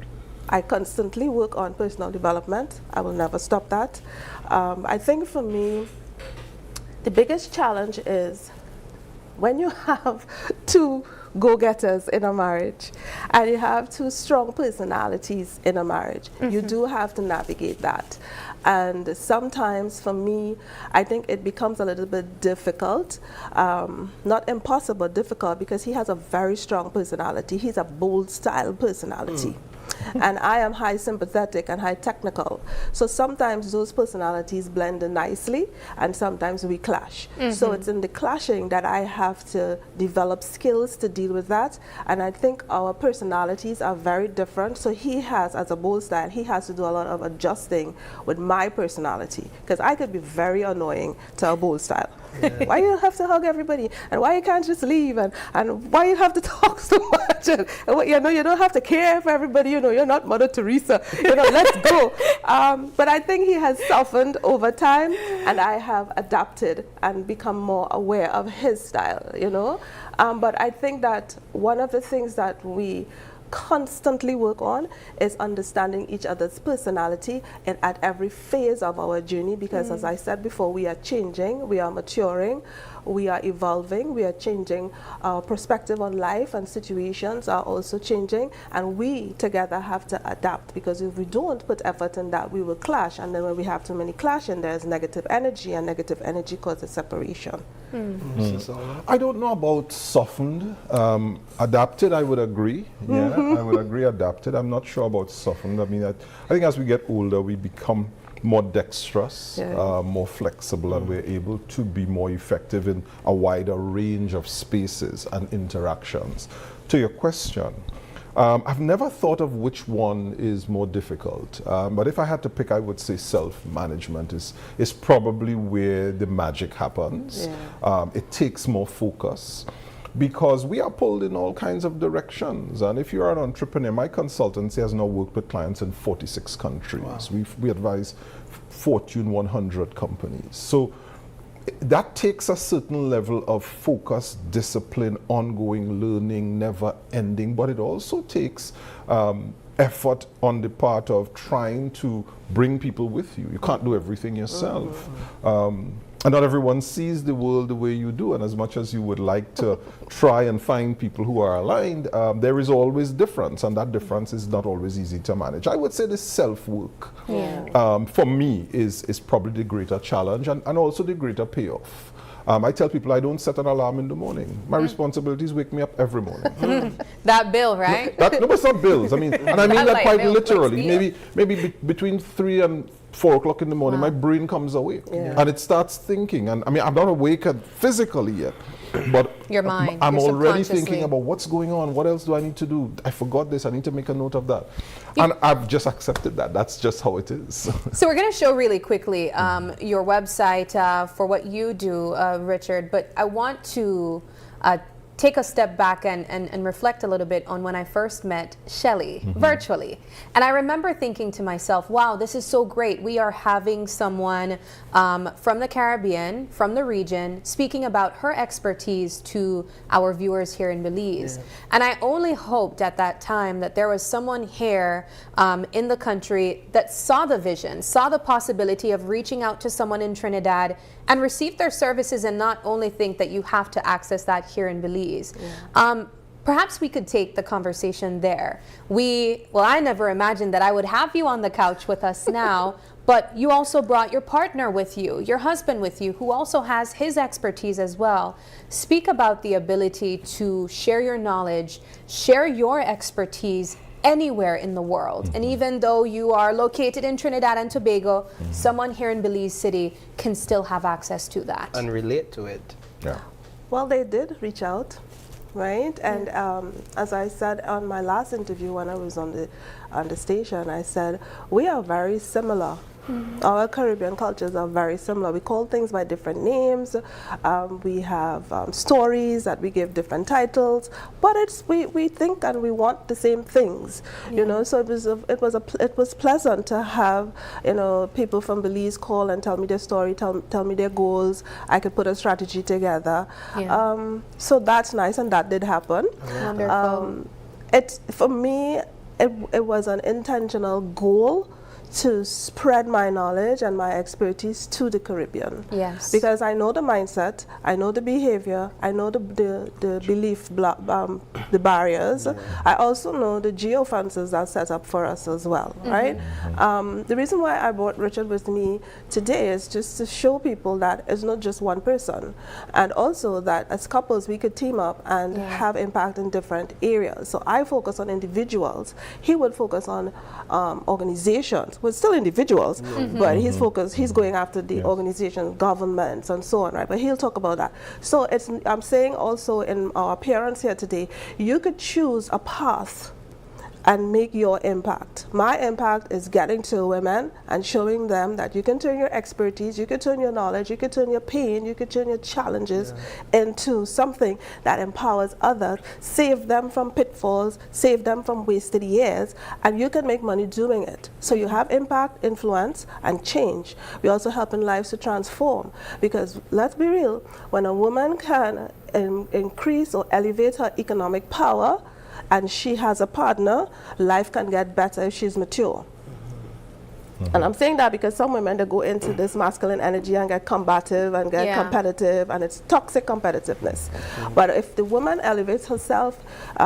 I constantly work on personal development. I will never stop that. I think for me, the biggest challenge is when you have two go-getters in a marriage and you have two strong personalities in a marriage, you do have to navigate that. And sometimes for me, I think it becomes a little bit difficult, not impossible, difficult, because he has a very strong personality. He's a bold style personality. And I am high sympathetic and high technical. So sometimes those personalities blend in nicely, and sometimes we clash. So it's in the clashing that I have to develop skills to deal with that. And I think our personalities are very different. So he has, as a bold style, he has to do a lot of adjusting with my personality, because I could be very annoying to a bold style. Why you have to hug everybody, and why you can't just leave, and why you have to talk so much, and you know, you don't have to care for everybody, you know, you're not Mother Teresa, you know, let's go. But I think he has softened over time, and I have adapted and become more aware of his style, you know. But I think that one of the things that we constantly work on is understanding each other's personality and at every phase of our journey, because as I said before, we are changing, we are maturing, we are evolving, we are changing. Our perspective on life and situations are also changing, and we together have to adapt, because if we don't put effort in that, we will clash, and then when we have too many clashing, there's negative energy, and negative energy causes separation. I don't know about softened. Adapted, I would agree. Yeah, I would agree adapted. I'm not sure about softened. I mean, I think as we get older, we become more dexterous, more flexible, and we're able to be more effective in a wider range of spaces and interactions. To your question, I've never thought of which one is more difficult, but if I had to pick, I would say self-management is probably where the magic happens. It takes more focus, because we are pulled in all kinds of directions. And if you're an entrepreneur, my consultancy has now worked with clients in 46 countries. Wow. We advise Fortune 100 companies. So that takes a certain level of focus, discipline, ongoing learning, never ending, but it also takes effort on the part of trying to bring people with you. You can't do everything yourself. And not everyone sees the world the way you do, and as much as you would like to try and find people who are aligned, there is always difference, and that difference is not always easy to manage. I would say the self-work, for me, is probably the greater challenge, and also the greater payoff. I tell people I don't set an alarm in the morning. My responsibility is wake me up every morning. That bill, right? No, but it's not bills. I mean, and I mean that quite literally. Maybe between 3 and 4 o'clock in the morning, my brain comes awake and it starts thinking. And I mean, I'm not awake physically yet, but your mind, I'm already thinking about what's going on. What else do I need to do? I forgot this. I need to make a note of that. And I've just accepted that. That's just how it is. So we're going to show really quickly your website for what you do, Richard, but I want to take a step back and reflect a little bit on when I first met Shelley virtually. And I remember thinking to myself, wow, this is so great. We are having someone from the Caribbean, from the region, speaking about her expertise to our viewers here in Belize. And I only hoped at that time that there was someone here in the country that saw the vision, saw the possibility of reaching out to someone in Trinidad and receive their services, and not only think that you have to access that here in Belize. perhaps we could take the conversation there. I never imagined that I would have you on the couch with us now, but you also brought your partner with you, your husband with you, who also has his expertise as well. Speak about the ability to share your knowledge, share your expertise anywhere in the world. And even though you are located in Trinidad and Tobago, someone here in Belize City can still have access to that. And relate to it. Yeah. Well, they did reach out, right? And as I said on my last interview when I was on the station, I said, we are very similar. Our Caribbean cultures are very similar. We call things by different names. We have stories that we give different titles, but we think and we want the same things, you know. So it was pleasant to have, you know, people from Belize call and tell me their story, tell me their goals. I could put a strategy together. So that's nice, and that did happen. Wonderful. For me, it was an intentional goal to spread my knowledge and my expertise to the Caribbean. Yes. Because I know the mindset, I know the behavior, I know the belief, the barriers. I also know the geofences that set up for us as well, right? The reason why I brought Richard with me today is just to show people that it's not just one person, and also that as couples we could team up and have impact in different areas. So I focus on individuals. He would focus on organizations. We're still individuals, but he's going after the organizations, governments, and so on, right? But he'll talk about that. So I'm saying also in our appearance here today, you could choose a path and make your impact. My impact is getting to women and showing them that you can turn your expertise, you can turn your knowledge, you can turn your pain, you can turn your challenges into something that empowers others, save them from pitfalls, save them from wasted years, and you can make money doing it. So you have impact, influence, and change. We're also helping lives to transform, because let's be real, when a woman can increase or elevate her economic power, and she has a partner, life can get better if she's mature. And I'm saying that because some women, they go into this masculine energy and get combative and get competitive, and it's toxic competitiveness. But if the woman elevates herself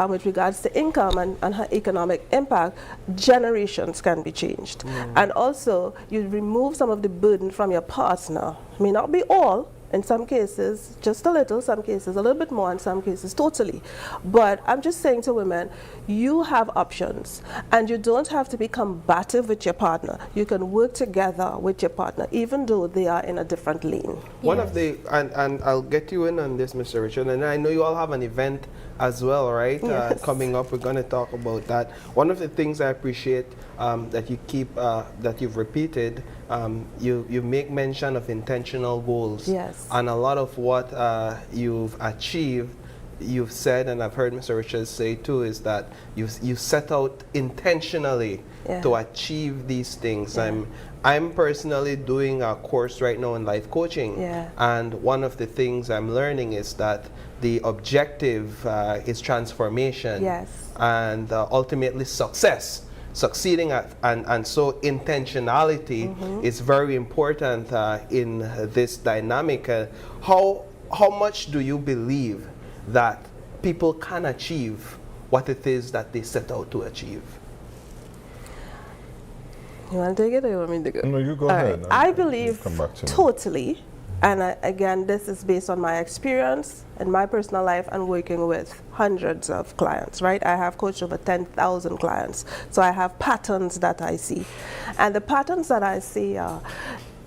with regards to income and her economic impact, generations can be changed. And also, you remove some of the burden from your partner. May not be all. In some cases, just a little, some cases a little bit more, in some cases totally. But I'm just saying to women, you have options, and you don't have to be combative with your partner. You can work together with your partner, even though they are in a different lane. One of the, and I'll get you in on this, Mr. Richard, and I know you all have an event as well, right? Coming up, we're going to talk about that. One of the things I appreciate that you keep, that you've repeated, you make mention of intentional goals. Yes. And a lot of what you've achieved, you've said, and I've heard Mr. Richards say too, is that you set out intentionally to achieve these things. I'm personally doing a course right now in life coaching, and one of the things I'm learning is that the objective is transformation, and ultimately succeeding at, and so intentionality is very important in this dynamic. How much do you believe that people can achieve what it is that they set out to achieve? You want to take it or you want me to go? No, you go ahead. Right. I believe totally, and again, this is based on my experience in my personal life and working with hundreds of clients, right? I have coached over 10,000 clients, so I have patterns that I see. And the patterns that I see are,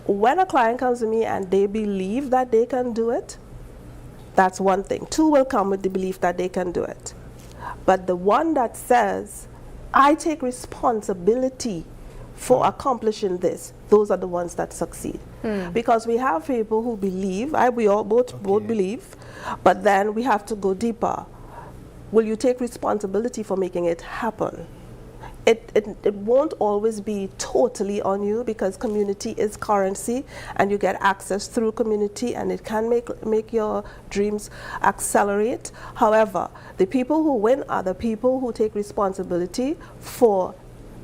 when a client comes to me and they believe that they can do it, that's one thing. Two will come with the belief that they can do it. But the one that says, I take responsibility for accomplishing this, those are the ones that succeed. Because we have people who believe, we all both believe, but then we have to go deeper. Will you take responsibility for making it happen? It won't always be totally on you, because community is currency and you get access through community, and it can make your dreams accelerate. However, the people who win are the people who take responsibility for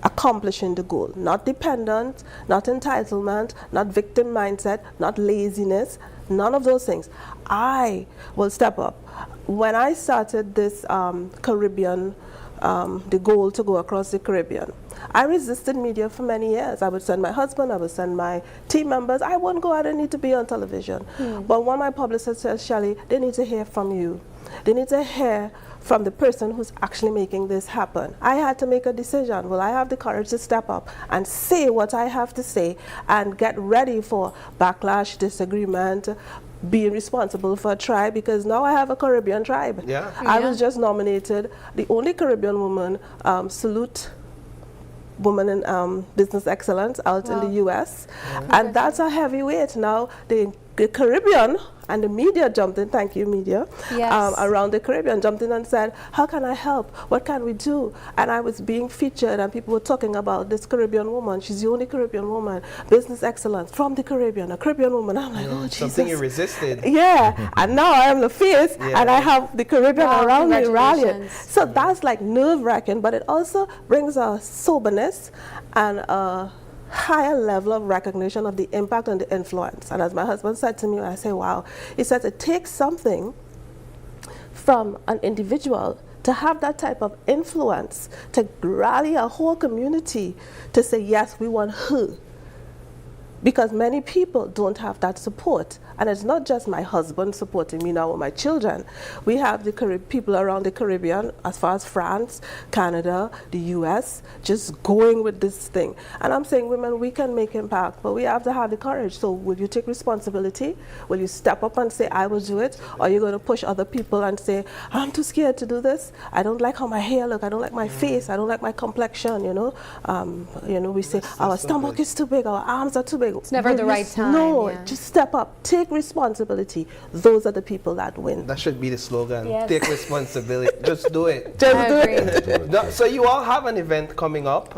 accomplishing the goal. Not dependent, not entitlement, not victim mindset, not laziness. none of those things. I will step up. When I started this Caribbean, the goal to go across the Caribbean, I resisted media for many years. I would send my husband, I would send my team members. I wouldn't go, I didn't need to be on television. But one of my publicists said, Shelley, they need to hear from you. They need to hear from the person who's actually making this happen. I had to make a decision. Will I have the courage to step up and say what I have to say and get ready for backlash, disagreement, being responsible for a tribe, because now I have a Caribbean tribe. I was just nominated the only Caribbean woman, salute woman in business excellence out in the US, and that's a heavy weight. Now the Caribbean and the media jumped in, thank you media, around the Caribbean jumped in and said, how can I help? What can we do? And I was being featured and people were talking about this Caribbean woman. She's the only Caribbean woman, business excellence from the Caribbean, a Caribbean woman. I'm like, oh Jesus. Something you resisted. Yeah, and now I am the face and I have the Caribbean around me rallying. So that's like nerve-wracking, but it also brings a soberness and a higher level of recognition of the impact and the influence. And as my husband said to me, I say, wow, he said it takes something from an individual to have that type of influence, to rally a whole community to say, yes, we want her. Because many people don't have that support. And it's not just my husband supporting me now or my children. We have the people around the Caribbean, as far as France, Canada, the US, just going with this thing. And I'm saying, women, we can make impact, but we have to have the courage. So will you take responsibility? Will you step up and say, I will do it? Or are you going to push other people and say, I'm too scared to do this. I don't like how my hair look. I don't like my face. I don't like my complexion, you know. We say, our stomach is too big, our arms are too big. It's never the right time. No, just step up. Take responsibility. Those are the people that win. That should be the slogan. Yes. Take responsibility. Just do it. Just do it. No, so you all have an event coming up.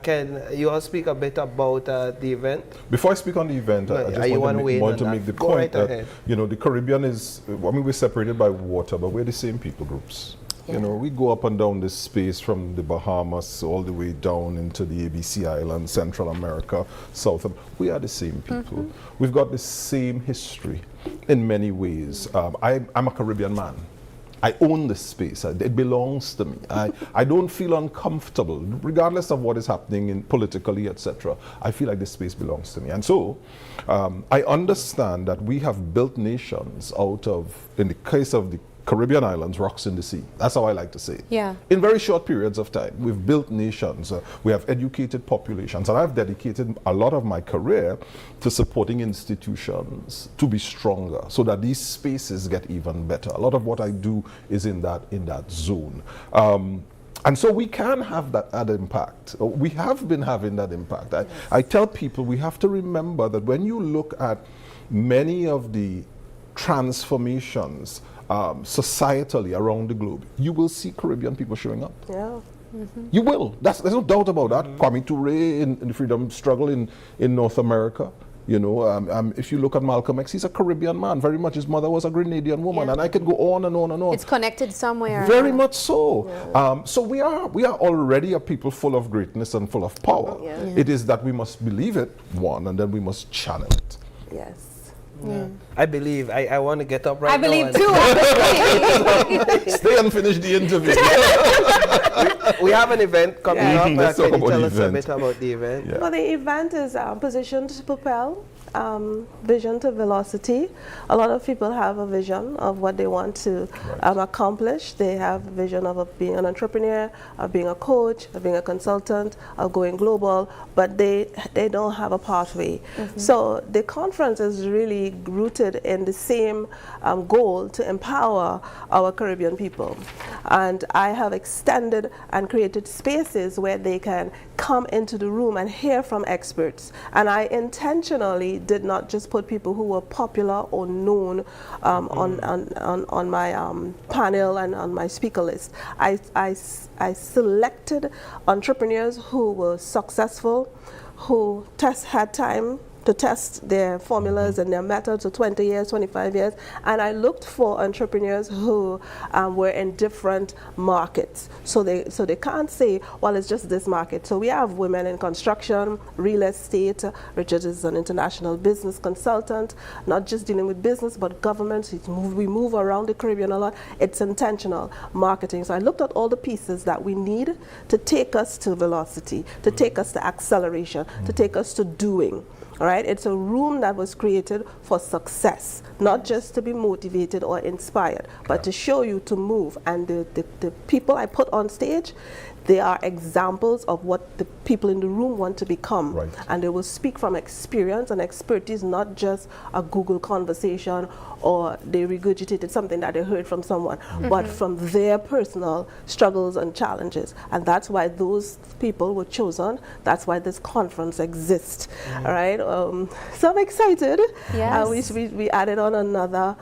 Can you all speak a bit about the event? Before I speak on the event, I just want to make the point that the Caribbean is, we're separated by water, but we're the same people groups. You know, we go up and down this space from the Bahamas all the way down into the ABC Islands, Central America, South America. We are the same people. We've got the same history in many ways. I'm a Caribbean man. I own this space. It belongs to me. I don't feel uncomfortable, regardless of what is happening politically, etc. I feel like this space belongs to me. And so I understand that we have built nations out of, in the case of the Caribbean islands, rocks in the sea. That's how I like to say it. Yeah. In very short periods of time, we've built nations. We have educated populations. And I've dedicated a lot of my career to supporting institutions to be stronger so that these spaces get even better. A lot of what I do is in that zone. And so we can have that impact. We have been having that impact. I tell people we have to remember that when you look at many of the transformations societally around the globe, you will see Caribbean people showing up. Yeah. You will. There's no doubt about that. Kwame Ture in the freedom struggle in North America. You know, if you look at Malcolm X, he's a Caribbean man. Very much his mother was a Grenadian woman, and I could go on and on and on. It's connected somewhere. Very much so. Yeah. So we are already a people full of greatness and full of power. Yeah. Yeah. It is that we must believe it, one, and then we must channel it. Yes. Yeah. I believe. I want to get up right now. I believe too. Stay and finish the interview. We have an event coming up. Can you tell us a bit about the event? Yeah. Well, the event is positioned to propel vision to velocity. A lot of people have a vision of what they want to accomplish. They have a vision of being an entrepreneur, of being a coach, of being a consultant, of going global, but they don't have a pathway. So the conference is really rooted in the same goal to empower our Caribbean people. And I have extended and created spaces where they can come into the room and hear from experts. And I intentionally did not just put people who were popular or known on my panel and on my speaker list. I selected entrepreneurs who were successful, who had time to test their formulas and their methods for 20 years, 25 years. And I looked for entrepreneurs who were in different markets. So they can't say, well, it's just this market. So we have women in construction, real estate. Richard is an international business consultant, not just dealing with business, but government. We move around the Caribbean a lot. It's intentional marketing. So I looked at all the pieces that we need to take us to velocity, to take us to acceleration, to take us to doing. All right, it's a room that was created for success, not just to be motivated or inspired, but to show you to move. And the people I put on stage, they are examples of what the people in the room want to become. Right. And they will speak from experience and expertise, not just a Google conversation or they regurgitated something that they heard from someone, but from their personal struggles and challenges. And that's why those people were chosen. That's why this conference exists. All right. So I'm excited. Yes. We added on another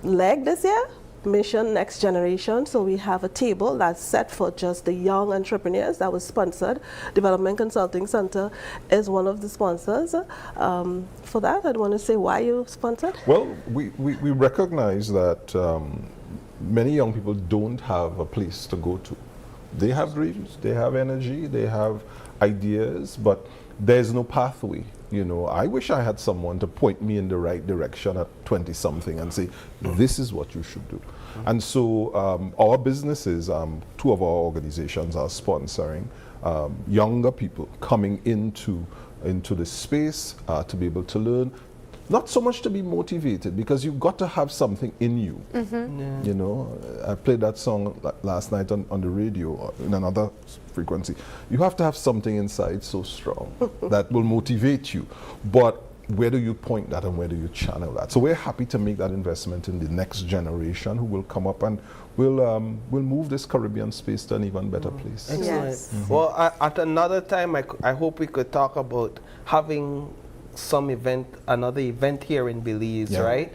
leg this year. Mission Next Generation. So we have a table that's set for just the young entrepreneurs that was sponsored. Development Consulting Center is one of the sponsors. For that, I'd want to say why you sponsored. Well, we recognize that many young people don't have a place to go to. They have dreams, they have energy, they have ideas, but there's no pathway. You know, I wish I had someone to point me in the right direction at 20-something and say, this is what you should do. And so our businesses, two of our organizations are sponsoring younger people coming into the space to be able to learn. Not so much to be motivated, because you've got to have something in you. You know, I played that song last night on the radio in another frequency. You have to have something inside so strong that will motivate you. But where do you point that and where do you channel that? So we're happy to make that investment in the next generation who will come up and will move this Caribbean space to an even better place. Excellent. Yes. Well, at another time, I hope we could talk about having another event here in Belize, right?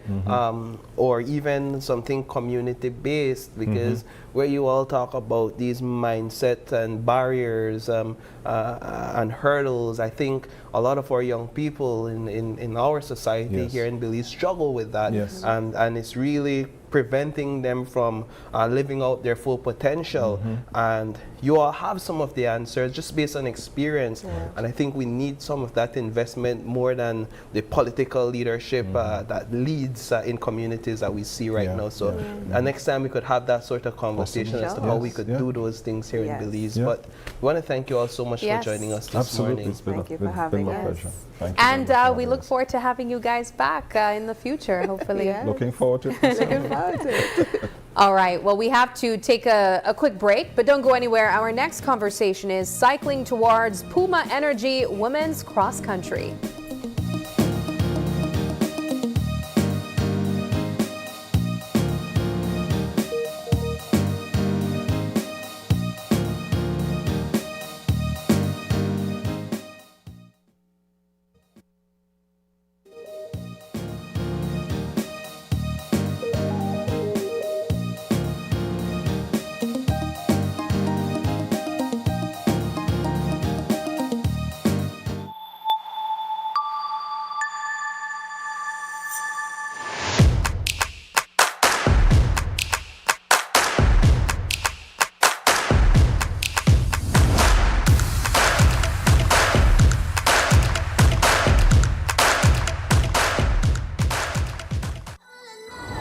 Or even something community-based, because where you all talk about these mindsets and barriers and hurdles, I think a lot of our young people in our society here in Belize struggle with that, and it's really preventing them from living out their full potential. And you all have some of the answers just based on experience. And I think we need some of that investment more than the political leadership that leads in communities that we see right now. So next time we could have that sort of conversation as to how we could do those things here in Belize. But we want to thank you all so much for joining us this morning. Thank you for having us. Thank you And we look forward to having you guys back in the future, hopefully. Looking forward to it. All right, well, we have to take a quick break, but don't go anywhere. Our next conversation is cycling towards Puma Energy Women's Cross Country.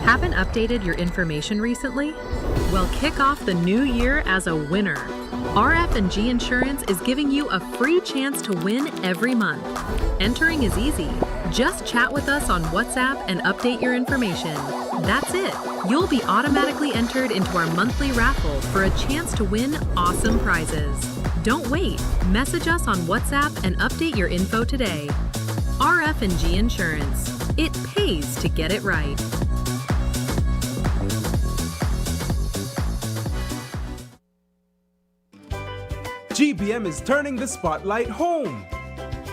Haven't updated your information recently? Well, kick off the new year as a winner. RF&G Insurance is giving you a free chance to win every month. Entering is easy. Just chat with us on WhatsApp and update your information. That's it. You'll be automatically entered into our monthly raffle for a chance to win awesome prizes. Don't wait. Message us on WhatsApp and update your info today. RF&G Insurance. It pays to get it right. GBM is turning the spotlight home.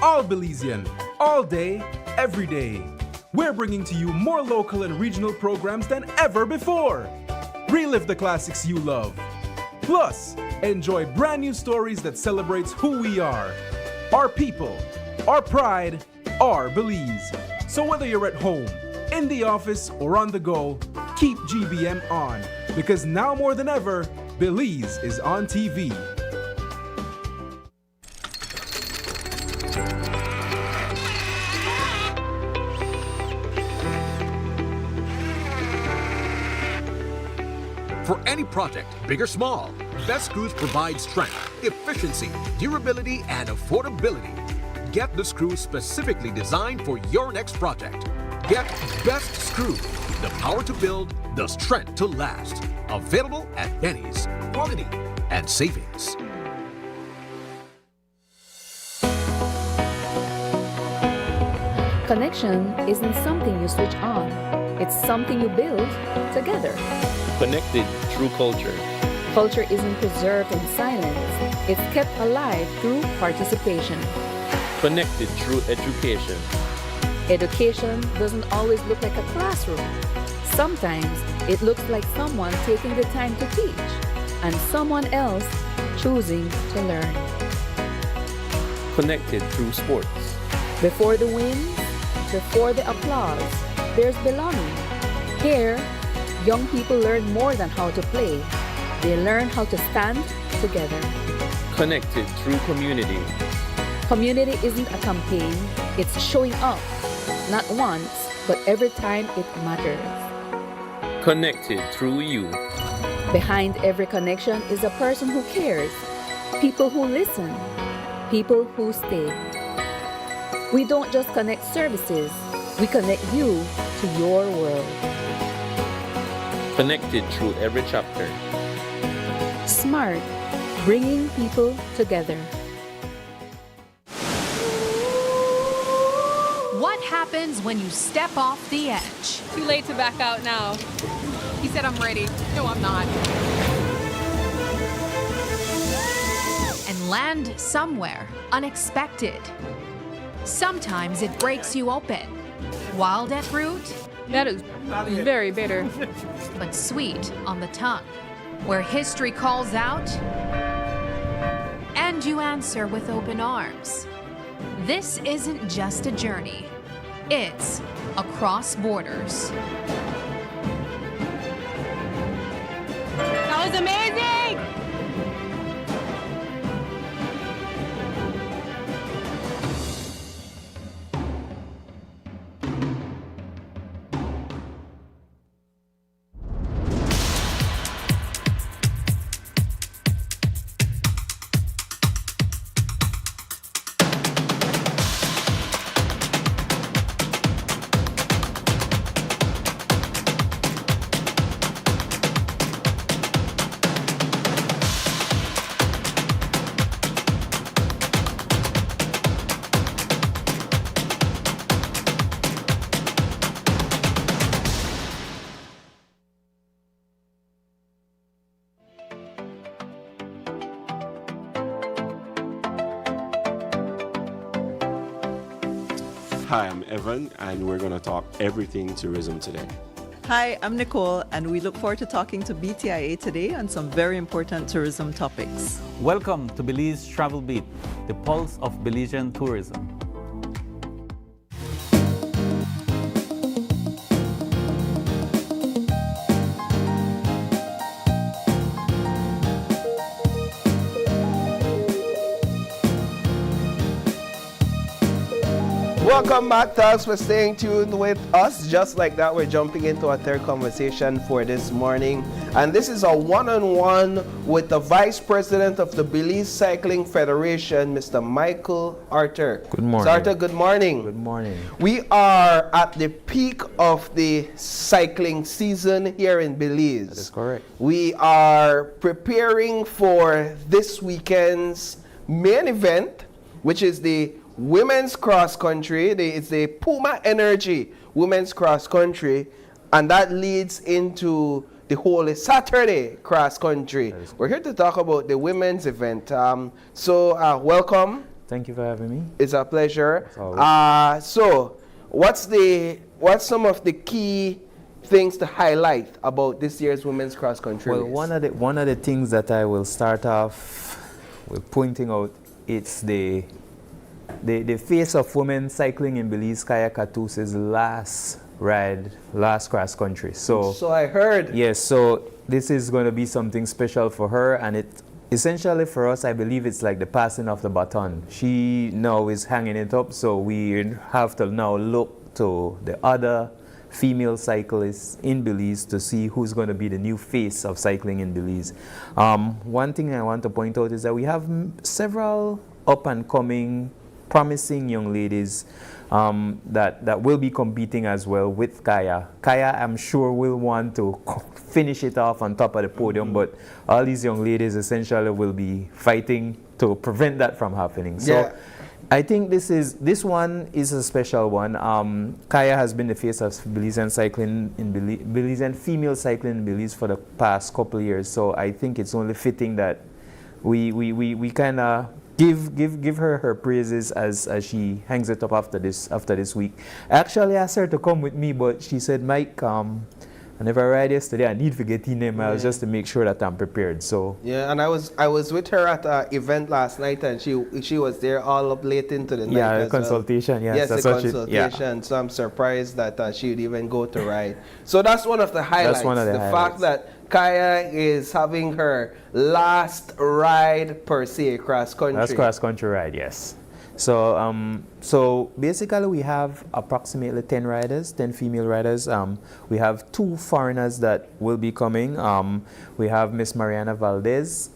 All Belizean, all day, every day. We're bringing to you more local and regional programs than ever before. Relive the classics you love. Plus, enjoy brand new stories that celebrates who we are, our people, our pride, are Belize. So whether you're at home, in the office, or on the go, keep GBM on, because now more than ever, Belize is on TV. For any project, big or small, Best Screws provide strength, efficiency, durability, and affordability. Get the screws specifically designed for your next project. Get Best Screw, the power to build, the strength to last. Available at Benny's, quality and savings. Connection isn't something you switch on. It's something you build together. Connected through culture. Culture isn't preserved in silence. It's kept alive through participation. Connected through education. Education doesn't always look like a classroom. Sometimes it looks like someone taking the time to teach and someone else choosing to learn. Connected through sports. Before the wins, before the applause, there's belonging. Here, young people learn more than how to play. They learn how to stand together. Connected through community. Community isn't a campaign, it's showing up. Not once, but every time it matters. Connected through you. Behind every connection is a person who cares. People who listen. People who stay. We don't just connect services, we connect you to your world. Connected through every chapter. Smart, bringing people together. What happens when you step off the edge? Too late to back out now. He said I'm ready. No, I'm not. And land somewhere unexpected. Sometimes it breaks you open. Wild at root, That is very bitter. but sweet on the tongue. Where history calls out, and you answer with open arms. This isn't just a journey, it's across borders. That was amazing! Hi, I'm Evan, and we're going to talk everything tourism today. Hi, I'm Nicole, and we look forward to talking to BTIA today on some very important tourism topics. Welcome to Belize Travel Beat, the pulse of Belizean tourism. Welcome back. Thanks for staying tuned with us. Just like that, we're jumping into our third conversation for this morning. And this is a one-on-one with the Vice President of the Belize Cycling Federation, Mr. Michael Arthur. Good morning. Mr. Arthur, good morning. Good morning. We are at the peak of the cycling season here in Belize. That is correct. We are preparing for this weekend's main event, which is the women's cross country. It's the Puma Energy women's cross country, and that leads into the Holy Saturday cross country. We're here to talk about the women's event. Welcome. Thank you for having me. It's a pleasure. So, what's some of the key things to highlight about this year's women's cross country Well, race? one of the things that I will start off with pointing out, it's the the face of women cycling in Belize, Kaya Katuse's last cross country. So I heard. Yes, so this is going to be something special for her, and it essentially for us, I believe it's like the passing of the baton. She now is hanging it up, so we have to now look to the other female cyclists in Belize to see who's going to be the new face of cycling in Belize. One thing I want to point out is that we have several up-and-coming, promising young ladies that will be competing as well with Kaya. Kaya, I'm sure, will want to finish it off on top of the podium, but all these young ladies essentially will be fighting to prevent that from happening. So I think this one is a special one. Kaya has been the face of Belizean cycling in Belizean female cycling in Belize for the past couple of years. So I think it's only fitting that we kind of give her praises as she hangs it up after this week. I actually asked her to come with me, but she said, Mike, I never ride yesterday. I need to get in them miles just to make sure that I'm prepared. So yeah, and I was with her at an event last night, and she was there all up late into the night. Yeah, the consultation. Well. Yes, the consultation. So I'm surprised that she would even go to ride. So that's one of the highlights. That's one of the fact that Kaya is having her last ride per se cross country. That's cross country ride, yes. So basically we have approximately 10 riders, 10 female riders. We have 2 foreigners that will be coming. We have Miss Mariana Valdez.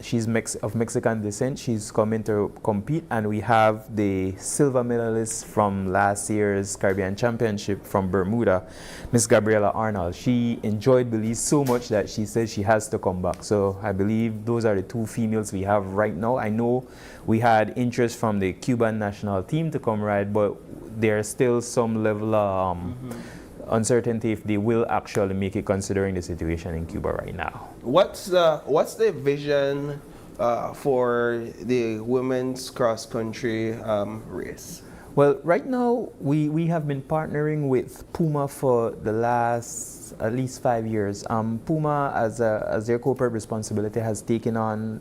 She's of Mexican descent. She's coming to compete. And we have the silver medalist from last year's Caribbean Championship from Bermuda, Miss Gabriela Arnold. She enjoyed Belize so much that she says she has to come back. So I believe those are the 2 females we have right now. I know we had interest from the Cuban national team to come ride, but there's still some level of uncertainty if they will actually make it, considering the situation in Cuba right now. What's the vision for the women's cross country race? Well, right now we have been partnering with Puma for the last at least 5 years. Puma, as their corporate responsibility, has taken on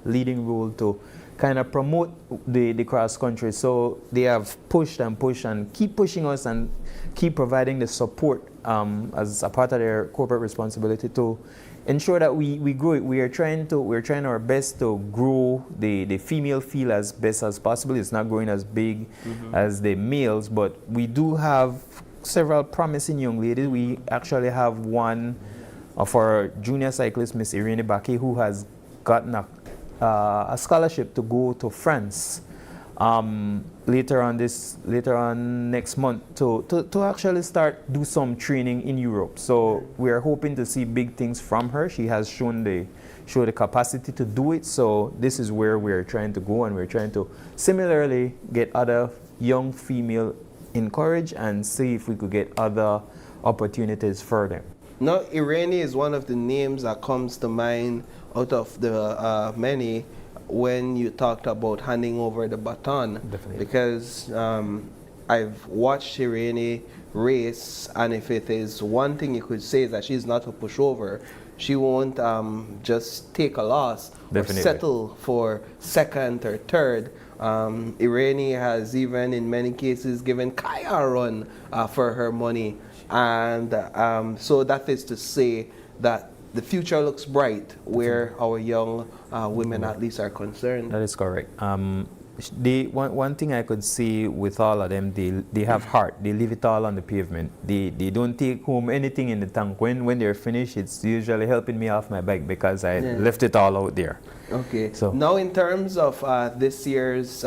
leading role to kind of promote the cross country. So they have pushed and keep pushing us and keep providing the support as a part of their corporate responsibility to ensure that we grow it. We're trying our best to grow the female field as best as possible. It's not growing as big as the males, but we do have several promising young ladies. We actually have one of our junior cyclists, Miss Irene Baki, who has gotten a scholarship to go to France later on next month to actually do some training in Europe. So we are hoping to see big things from her. She has shown the capacity to do it. So this is where we're trying to go, and we're trying to similarly get other young female encouraged and see if we could get other opportunities for them. Now, Irene is one of the names that comes to mind out of the many when you talked about handing over the baton. Definitely. Because I've watched Irene race, and if it is one thing you could say is that she's not a pushover. She won't just take a loss or settle for second or third. Irene has even in many cases given Kaya a run for her money. And so that is to say that the future looks bright where our young women at least are concerned. That is correct. One thing I could see with all of them, they have heart. They leave it all on the pavement. They don't take home anything in the tank. When they're finished, it's usually helping me off my bike because I left it all out there. Okay. So now in terms of this year's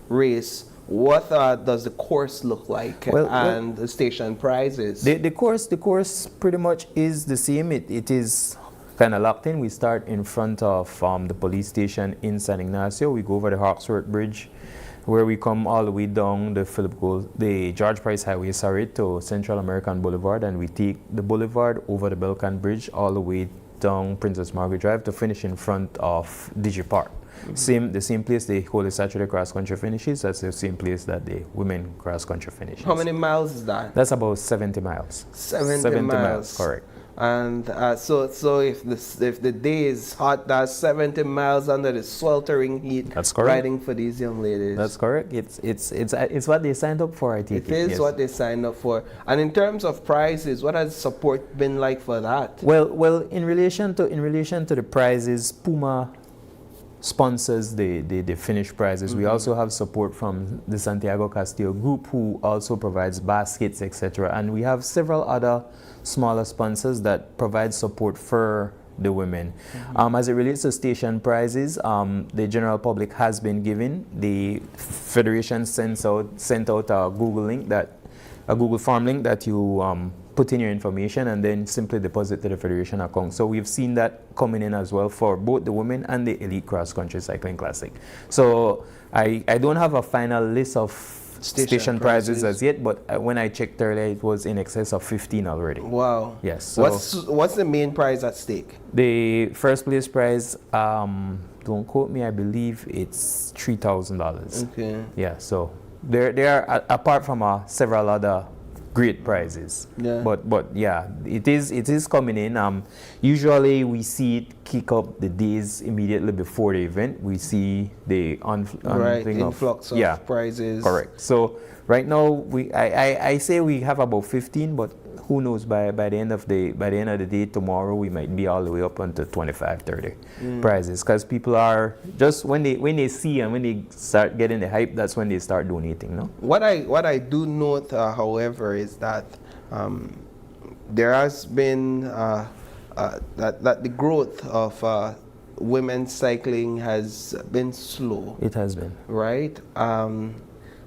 race, what does the course look like and the station prizes? The course pretty much is the same. It is kind of locked in. We start in front of the police station in San Ignacio. We go over the Hawksworth Bridge, where we come all the way down the George Price Highway, to Central American Boulevard, and we take the boulevard over the Belcan Bridge all the way down Princess Margaret Drive to finish in front of Digi Park. The same place the Holy Saturday cross country finishes. That's the same place that the women cross country finishes. How many miles is that? That's about 70 miles. 70 miles. Correct. And so if the day is hot, that's 70 miles under the sweltering heat. That's correct. Riding for these young ladies. That's correct. It's what they signed up for, I think. It is what they signed up for. And in terms of prices, what has support been like for that? Well, in relation to the prizes, Puma sponsors the finished prizes. We also have support from the Santiago Castillo group, who also provides baskets, etc. And we have several other smaller sponsors that provide support for the women. As it relates to station prizes, the general public has been given. The Federation sent out a Google form link that you put in your information and then simply deposit to the Federation account. So we've seen that coming in as well for both the women and the Elite Cross Country Cycling Classic. So I don't have a final list of station prizes as yet, but when I checked earlier, it was in excess of 15 already. Wow. Yes. So what's the main prize at stake? The first place prize, don't quote me, I believe it's $3,000. Okay. Yeah, so there are, apart from several other great prizes. Yeah. But yeah, it is coming in. Usually we see it kick up the days immediately before the event. We see the influx of prizes. Correct. So right now I say we have about 15, but who knows, by the end of the day tomorrow we might be all the way up onto 25, 30 prizes, because people are just when they see and when they start getting the hype, that's when they start donating. No. What I do note, however, is that there has been that the growth of women's cycling has been slow. It has been. Right.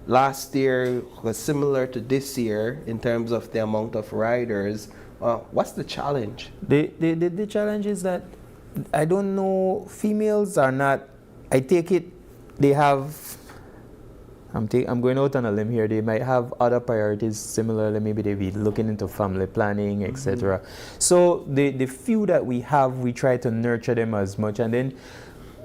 Last year was similar to this year in terms of the amount of riders. What's the challenge? The challenge is that I don't know, females are not, I take it they have, I'm going out on a limb here, they might have other priorities similarly, maybe they be looking into family planning, etc. So the few that we have, we try to nurture them as much, and then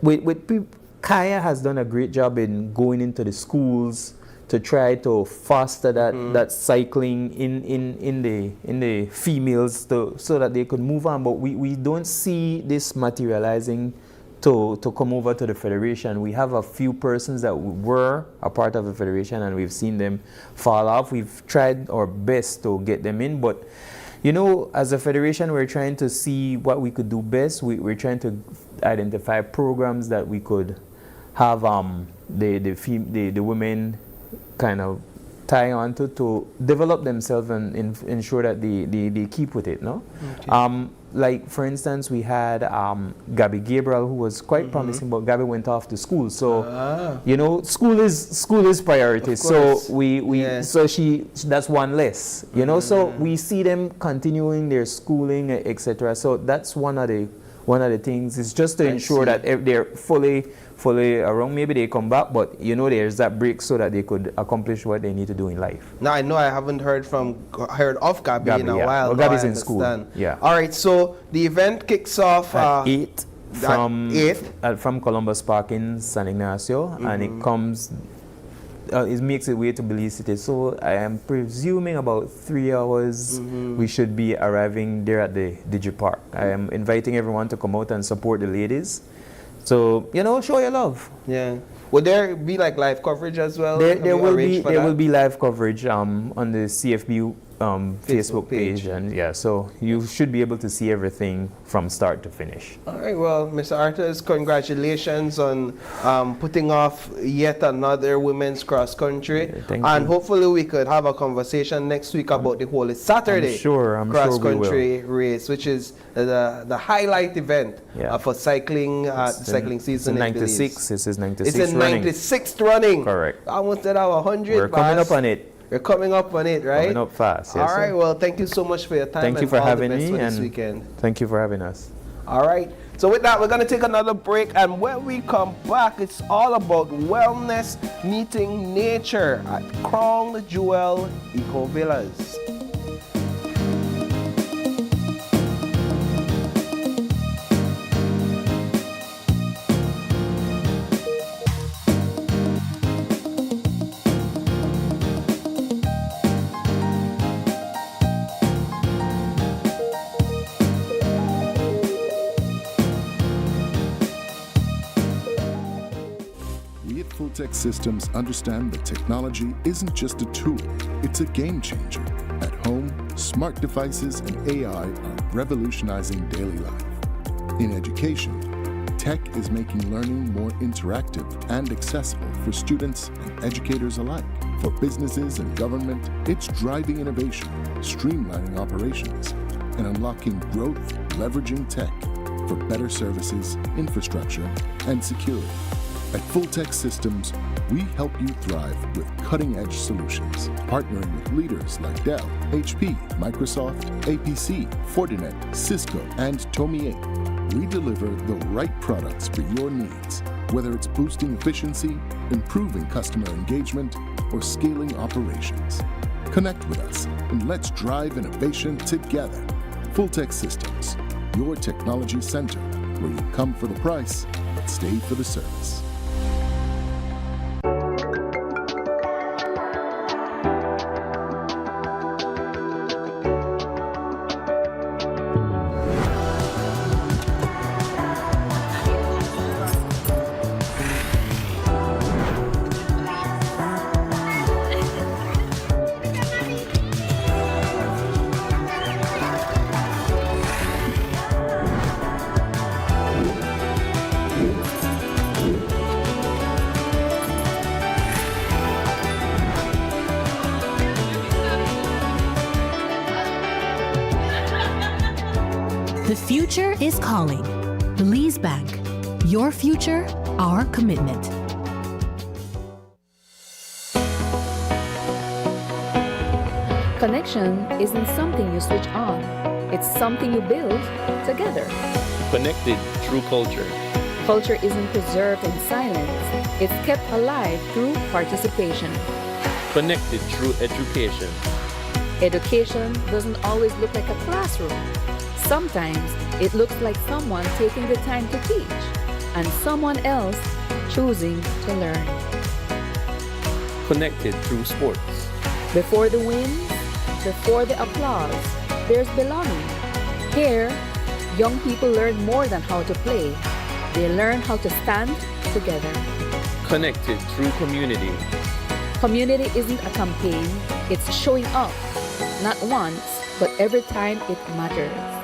with people, Kaya has done a great job in going into the schools to try to foster that cycling in the females so that they could move on. But we don't see this materializing to come over to the Federation. We have a few persons that were a part of the Federation and we've seen them fall off. We've tried our best to get them in, but you know, as a Federation, we're trying to see what we could do best. We're trying to identify programs that we could have the women kind of tie on to develop themselves and ensure that they keep with it, no? Okay. Like for instance, we had Gabby Gabriel, who was quite promising, but Gabby went off to school. So you know, school is priority. So so that's one less. You know, so we see them continuing their schooling, etc. So that's one of the things is just to ensure that they're fully around. Maybe they come back, but you know, there's that break so that they could accomplish what they need to do in life. Now I know I haven't heard of Gabby in a while. Well, Gabby's in school. Yeah. All right. So the event kicks off at 8 from Columbus Park in San Ignacio, and it comes. It makes its way to Belize City. So I am presuming about 3 hours we should be arriving there at the Digipark. I am inviting everyone to come out and support the ladies. So, you know, show your love. Yeah. Will there be like live coverage as well? There will be live coverage on the CFB Facebook page, and yeah, so you should be able to see everything from start to finish. All right, well, Mr. Artis, congratulations on putting off yet another women's cross country, and hopefully we could have a conversation next week about the Holy Saturday cross country race, which is the highlight event for cycling cycling season. It's 96. This is 96. It's in 96th running. Correct. I almost said our 100. We're coming up on it. You're coming up on it, right? Coming up fast, yes. All right, well, thank you so much for your time. Thank you for having me, and this weekend. Thank you for having us. All right, so with that, we're going to take another break, and when we come back, it's all about wellness meeting nature at Crown Jewel Eco Villas. Full-Tech Systems understand that technology isn't just a tool, it's a game changer. At home, smart devices and AI are revolutionizing daily life. In education, tech is making learning more interactive and accessible for students and educators alike. For businesses and government, it's driving innovation, streamlining operations, and unlocking growth, leveraging tech for better services, infrastructure, and security. At Full-Tech Systems, we help you thrive with cutting-edge solutions, partnering with leaders like Dell, HP, Microsoft, APC, Fortinet, Cisco, and Tomy Inc. We deliver the right products for your needs, whether it's boosting efficiency, improving customer engagement, or scaling operations. Connect with us and let's drive innovation together. Full-Tech Systems, your technology center, where you come for the price, but stay for the service. The future is calling. Belize Bank. Your future, our commitment. Connection isn't something you switch on. It's something you build together. Connected through culture. Culture isn't preserved in silence. It's kept alive through participation. Connected through education. Education doesn't always look like a classroom. Sometimes it looks like someone taking the time to teach and someone else choosing to learn. Connected through sports. Before the wins, before the applause, there's belonging. Here, young people learn more than how to play. They learn how to stand together. Connected through community. Community isn't a campaign, it's showing up. Not once, but every time it matters.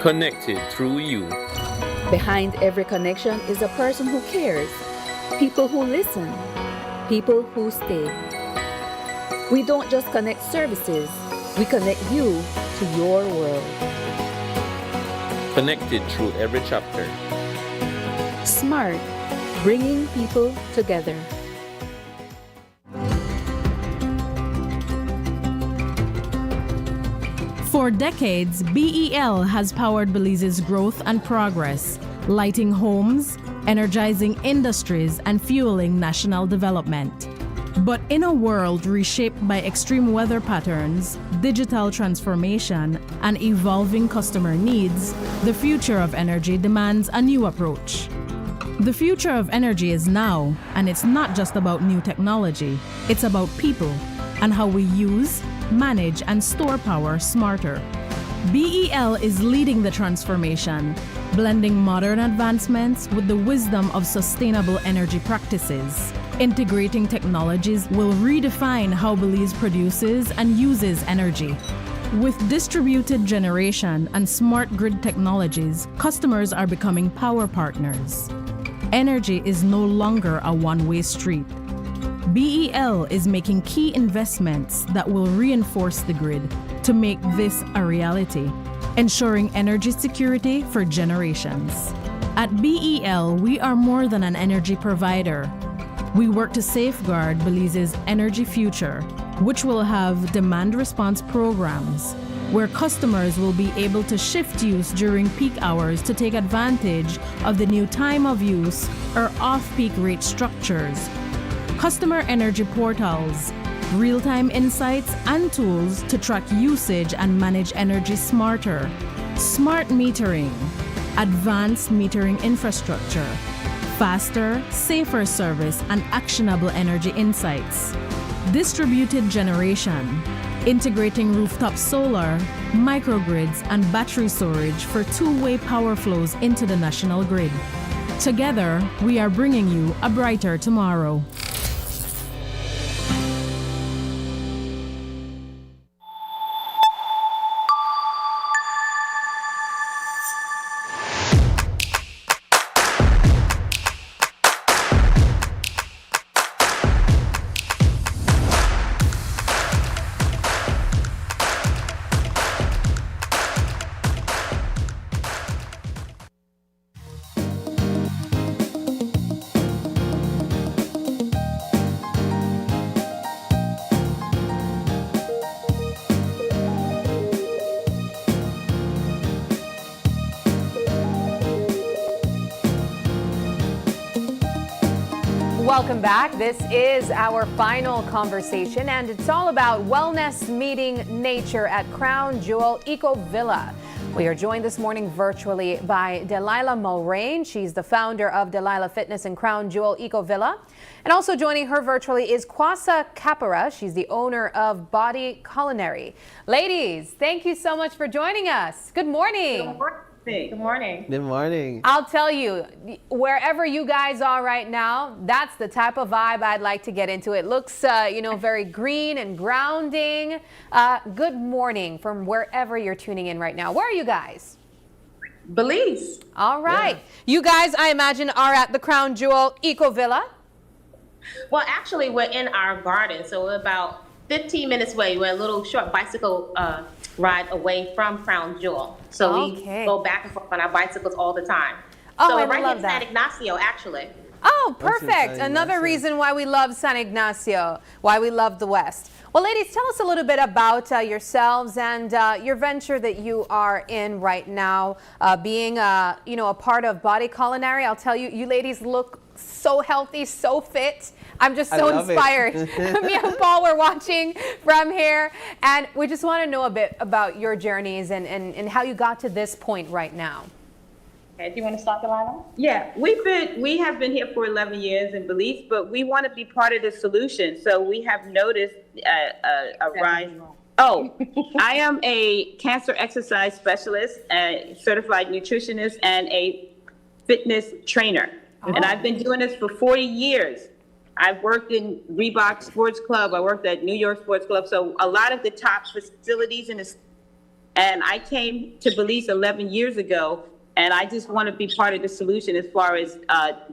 Connected through you. Behind every connection is a person who cares, people who listen, people who stay. We don't just connect services, we connect you to your world. Connected through every chapter. Smart, bringing people together. For decades, BEL has powered Belize's growth and progress, lighting homes, energizing industries, and fueling national development. But in a world reshaped by extreme weather patterns, digital transformation, and evolving customer needs, the future of energy demands a new approach. The future of energy is now, and it's not just about new technology, it's about people and how we use, manage, and store power smarter. BEL is leading the transformation, blending modern advancements with the wisdom of sustainable energy practices. Integrating technologies will redefine how Belize produces and uses energy. With distributed generation and smart grid technologies, customers are becoming power partners. Energy is no longer a one-way street. BEL is making key investments that will reinforce the grid to make this a reality, ensuring energy security for generations. At BEL, we are more than an energy provider. We work to safeguard Belize's energy future, which will have demand response programs, where customers will be able to shift use during peak hours to take advantage of the new time of use or off-peak rate structures. Customer energy portals, real-time insights and tools to track usage and manage energy smarter. Smart metering, advanced metering infrastructure, faster, safer service and actionable energy insights. Distributed generation, integrating rooftop solar, microgrids and battery storage for two-way power flows into the national grid. Together, we are bringing you a brighter tomorrow. Welcome back. This is our final conversation, and it's all about wellness meeting nature at Crown Jewel Eco Villa. We are joined this morning virtually by Delilah Mulrain. She's the founder of Delilah Fitness and Crown Jewel Eco Villa. And also joining her virtually is Kwasa Kapara. She's the owner of Body Culinary. Ladies, thank you so much for joining us. Good morning. Good morning. Good morning. Good morning. I'll tell you, wherever you guys are right now, that's the type of vibe I'd like to get into. It looks, very green and grounding. Good morning from wherever you're tuning in right now. Where are you guys? Belize. All right. Yeah. You guys, I imagine, are at the Crown Jewel Eco Villa. Well, actually, we're in our garden, so we're about 15 minutes away. We're a little short bicycle ride away from Crown Jewel. So we go back and forth on our bicycles all the time. Oh, so I right love here that. San Ignacio, actually. Oh, perfect. Another reason why we love San Ignacio, why we love the West. Well, ladies, tell us a little bit about yourselves and your venture that you are in right now, being a part of Body Culinary. I'll tell you, you ladies look so healthy, so fit. I'm just so inspired. Me and Paul were watching from here, and we just want to know a bit about your journeys and how you got to this point right now. Okay, do you want to start, Delilah? Yeah, we have been here for 11 years in Belize, but we want to be part of the solution. So we have noticed a rise. Oh, I am a cancer exercise specialist, a certified nutritionist, and a fitness trainer. And I've been doing this for 40 years. I've worked in Reebok Sports Club. I worked at New York Sports Club. So a lot of the top facilities and I came to Belize 11 years ago, and I just want to be part of the solution as far as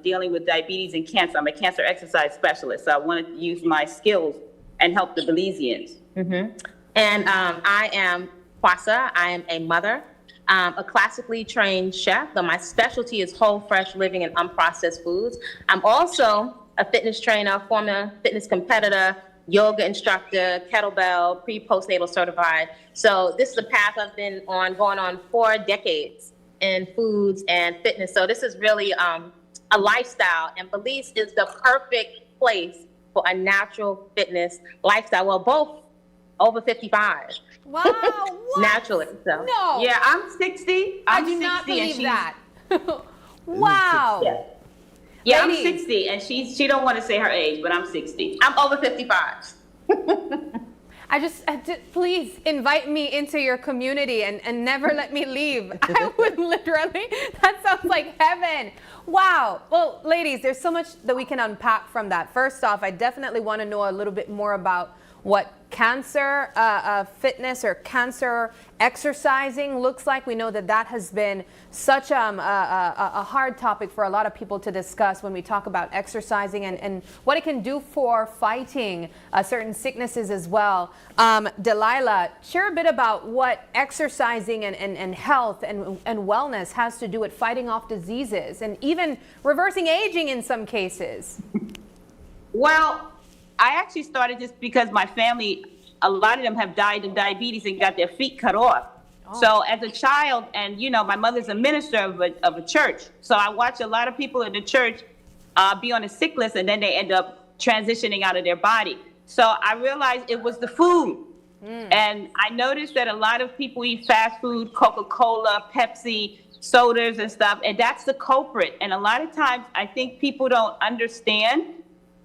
dealing with diabetes and cancer. I'm a cancer exercise specialist, so I wanted to use my skills and help the Belizeans. Mm-hmm. And I am Kwasa. I am a mother. A classically trained chef, but my specialty is whole, fresh living and unprocessed foods. I'm also a fitness trainer, former fitness competitor, yoga instructor, kettlebell, postnatal certified. So this is a path I've been on, going on 4 decades in foods and fitness. So this is really a lifestyle, and Belize is the perfect place for a natural fitness lifestyle. Well, both over 55. Wow, what? Naturally, so. No. Yeah, I'm 60. I do not believe that. Wow. Yeah, I'm 60, and she don't want to say her age, but I'm 60. I'm over 55. Please invite me into your community and never let me leave. I would literally, that sounds like heaven. Wow. Well, ladies, there's so much that we can unpack from that. First off, I definitely want to know a little bit more about what cancer fitness or cancer exercising looks like. We know that has been such a hard topic for a lot of people to discuss when we talk about exercising and what it can do for fighting certain sicknesses as well. Delilah, share a bit about what exercising and health and wellness has to do with fighting off diseases and even reversing aging in some cases. Well, I actually started just because my family, a lot of them have died of diabetes and got their feet cut off. Oh. So as a child, and my mother's a minister of a church. So I watch a lot of people in the church be on a sick list, and then they end up transitioning out of their body. So I realized it was the food. And I noticed that a lot of people eat fast food, Coca-Cola, Pepsi, sodas and stuff, and that's the culprit. And a lot of times I think people don't understand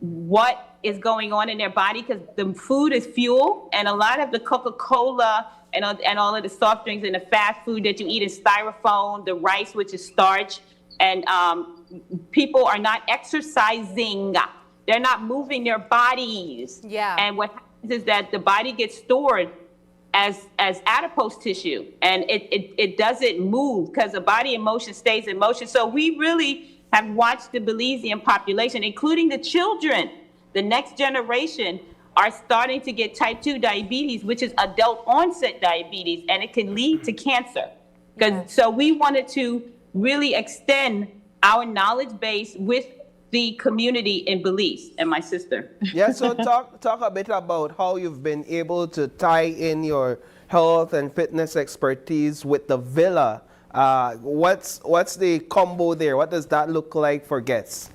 what is going on in their body, because the food is fuel, and a lot of the Coca-Cola and all of the soft drinks and the fast food that you eat is styrofoam, the rice, which is starch, and people are not exercising. They're not moving their bodies. Yeah. And what happens is that the body gets stored as adipose tissue, and it doesn't move because the body in motion stays in motion. So we really have watched the Belizean population, including the children, the next generation, are starting to get type 2 diabetes, which is adult onset diabetes, and it can lead to cancer. So we wanted to really extend our knowledge base with the community in Belize and my sister. Yeah, so talk a bit about how you've been able to tie in your health and fitness expertise with the villa. What's the combo there? What does that look like for guests?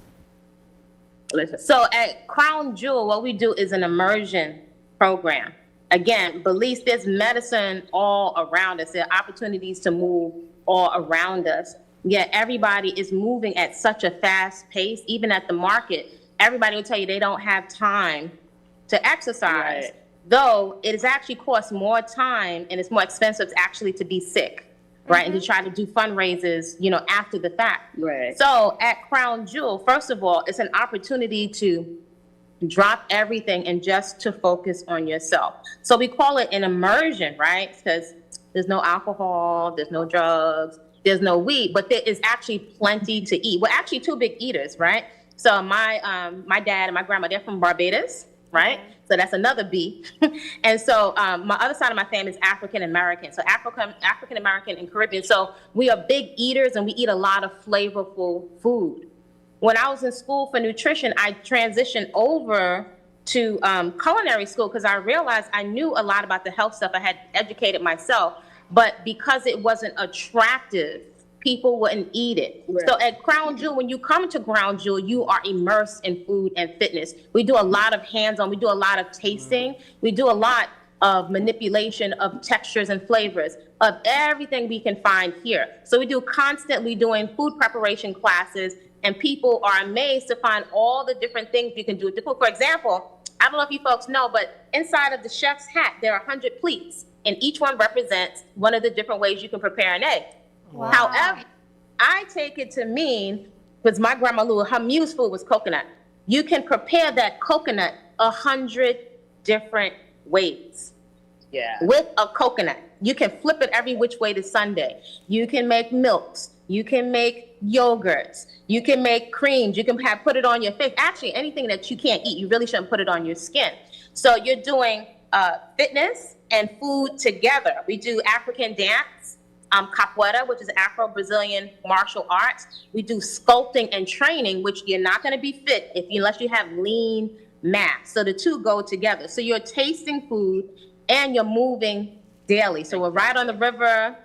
So at Crown Jewel, what we do is an immersion program. Again, Belize, there's medicine all around us. There are opportunities to move all around us. Yet everybody is moving at such a fast pace, even at the market. Everybody will tell you they don't have time to exercise, though it is actually costs more time and it's more expensive actually to be sick, right? And to try to do fundraisers, after the fact. Right. So at Crown Jewel, first of all, it's an opportunity to drop everything and just to focus on yourself. So we call it an immersion, right? Because there's no alcohol, there's no drugs, there's no weed, but there is actually plenty to eat. We're actually two big eaters, right? So my dad and my grandma, they're from Barbados, right? So that's another B. And so my other side of my family is African American. So African American and Caribbean. So we are big eaters and we eat a lot of flavorful food. When I was in school for nutrition, I transitioned over to culinary school because I realized I knew a lot about the health stuff. I had educated myself. But because it wasn't attractive, people wouldn't eat it. Right. So at Crown Jewel, when you come to Crown Jewel, you are immersed in food and fitness. We do a lot of hands-on, we do a lot of tasting, we do a lot of manipulation of textures and flavors of everything we can find here. So we do constantly doing food preparation classes, and people are amazed to find all the different things you can do with the food. For example, I don't know if you folks know, but inside of the chef's hat, there are 100 pleats. And each one represents one of the different ways you can prepare an egg. Wow. However, I take it to mean, because my grandma Lou, her muse food was coconut. You can prepare that coconut 100 different ways. Yeah. With a coconut. You can flip it every which way to Sunday. You can make milks. You can make yogurts. You can make creams. You can put it on your face. Actually, anything that you can't eat, you really shouldn't put it on your skin. So you're doing fitness and food together. We do African dance, capoeira, which is Afro-Brazilian martial arts. We do sculpting and training, which you're not going to be fit unless you have lean mass. So the two go together. So you're tasting food and you're moving daily. So we're right on the river.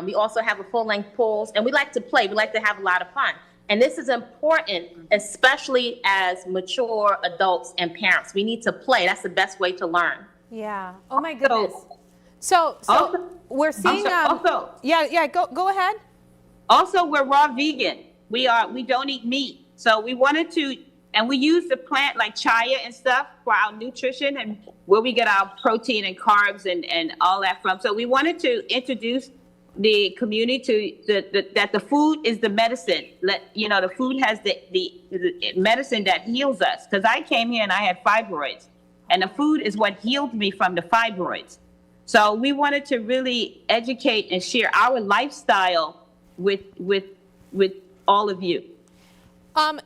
We also have a full-length pools, and we like to play. We like to have a lot of fun. And this is important, especially as mature adults and parents. We need to play. That's the best way to learn. Yeah. Oh my goodness. So we're seeing. Go ahead. Also, we're raw vegan. We don't eat meat. So we wanted to, and we use the plant like chia and stuff for our nutrition and where we get our protein and carbs and all that from. So we wanted to introduce the community to that the food is the medicine. The food has the medicine that heals us. Because I came here and I had fibroids. And the food is what healed me from the fibroids. So we wanted to really educate and share our lifestyle with all of you.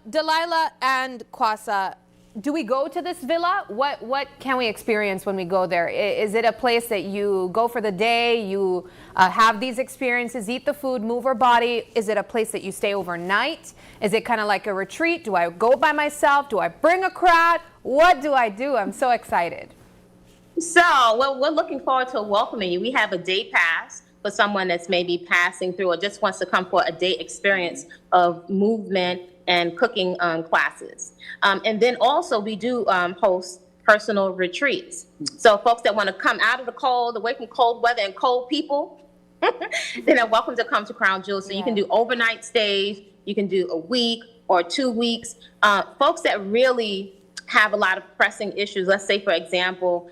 Delilah and Kwasa, do we go to this villa? What can we experience when we go there? Is it a place that you go for the day, you have these experiences, eat the food, move our body? Is it a place that you stay overnight? Is it kind of like a retreat? Do I go by myself? Do I bring a crowd? What do I do? I'm so excited. So, we're looking forward to welcoming you. We have a day pass for someone that's maybe passing through or just wants to come for a day experience of movement and cooking classes. And then also we do host personal retreats. So folks that want to come out of the cold, away from cold weather and cold people, then are welcome to come to Crown Jewel. So you can do overnight stays, you can do a week or 2 weeks. Folks that really have a lot of pressing issues, let's say, for example,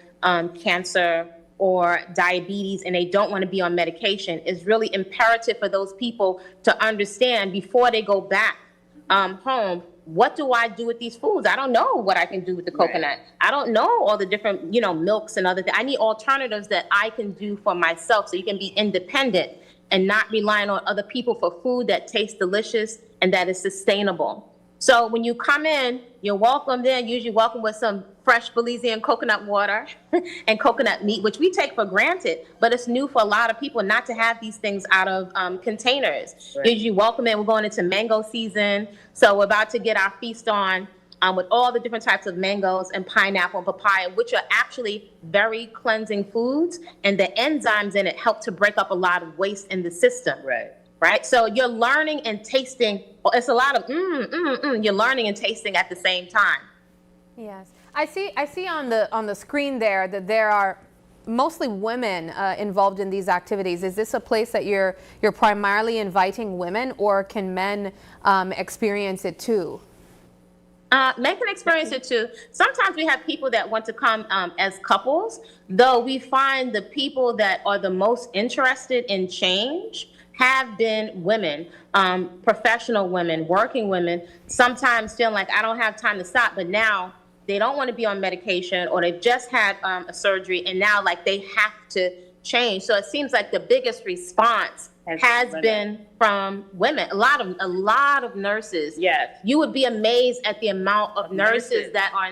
cancer or diabetes, and they don't want to be on medication, it's really imperative for those people to understand before they go back home, what do I do with these foods? I don't know what I can do with the coconut. I don't know all the different, milks and other things. I need alternatives that I can do for myself so you can be independent and not relying on other people for food that tastes delicious and that is sustainable. So when you come in, you're welcomed in, usually welcome with some fresh Belizean coconut water and coconut meat, which we take for granted, but it's new for a lot of people not to have these things out of containers. Right. Usually welcome in, we're going into mango season, so we're about to get our feast on with all the different types of mangoes and pineapple and papaya, which are actually very cleansing foods, and the enzymes in it help to break up a lot of waste in the system. Right? So you're learning and tasting. It's a lot of you're learning and tasting at the same time. Yes, I see on the screen there that there are mostly women involved in these activities. Is this a place that you're primarily inviting women, or can men experience it too? Men can experience it too. Sometimes we have people that want to come as couples, though we find the people that are the most interested in change have been women, professional women, working women, sometimes feeling like I don't have time to stop, but now they don't want to be on medication, or they've just had a surgery and now like they have to change. So it seems like the biggest response has been from women. A lot of nurses. Yes. You would be amazed at the amount of nurses that are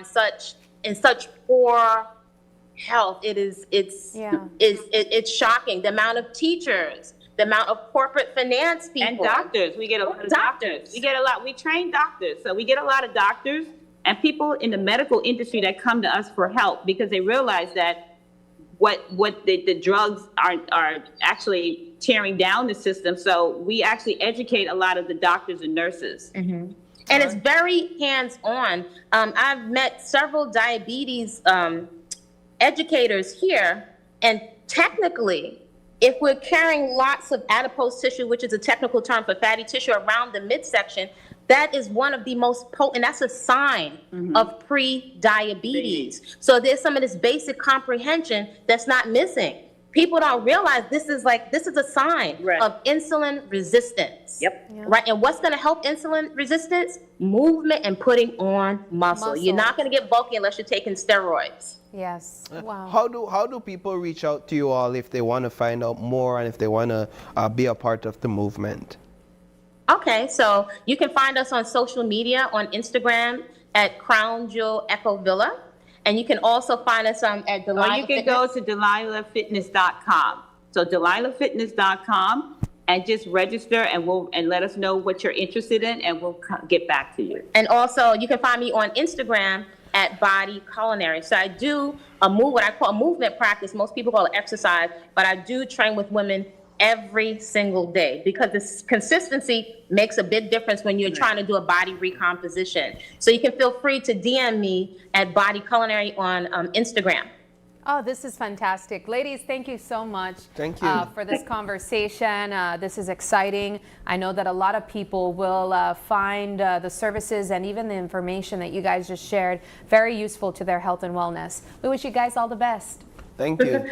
in such poor health. It's shocking. The amount of teachers, the amount of corporate finance people. And doctors. We get a lot of doctors. We train doctors. So we get a lot of doctors and people in the medical industry that come to us for help because they realize that what the drugs are actually tearing down the system. So we actually educate a lot of the doctors and nurses. Mm-hmm. And it's very hands-on. I've met several diabetes educators here, and technically, if we're carrying lots of adipose tissue, which is a technical term for fatty tissue around the midsection, that is one of the most potent, that's a sign of pre-diabetes. So there's some of this basic comprehension that's not missing. People don't realize this is a sign of insulin resistance. Right. And what's going to help insulin resistance? Movement and putting on muscle. You're not going to get bulky unless you're taking steroids. Yes. Wow. How do people reach out to you all if they want to find out more and if they want to be a part of the movement? Okay, so you can find us on social media on Instagram at Crown Jewel Echo Villa. And you can also find us at Delilah. Or you can go to DelilahFitness.com. So DelilahFitness.com, and just register and let us know what you're interested in, and we'll get back to you. And also, you can find me on Instagram at Body Culinary. So I do what I call a movement practice. Most people call it exercise, but I do train with women every single day because this consistency makes a big difference when you're trying to do a body recomposition. So you can feel free to DM me at Body Culinary on Instagram. Oh, this is fantastic. Ladies, thank you so much for this conversation. This is exciting. I know that a lot of people will find the services and even the information that you guys just shared very useful to their health and wellness. We wish you guys all the best. Thank you.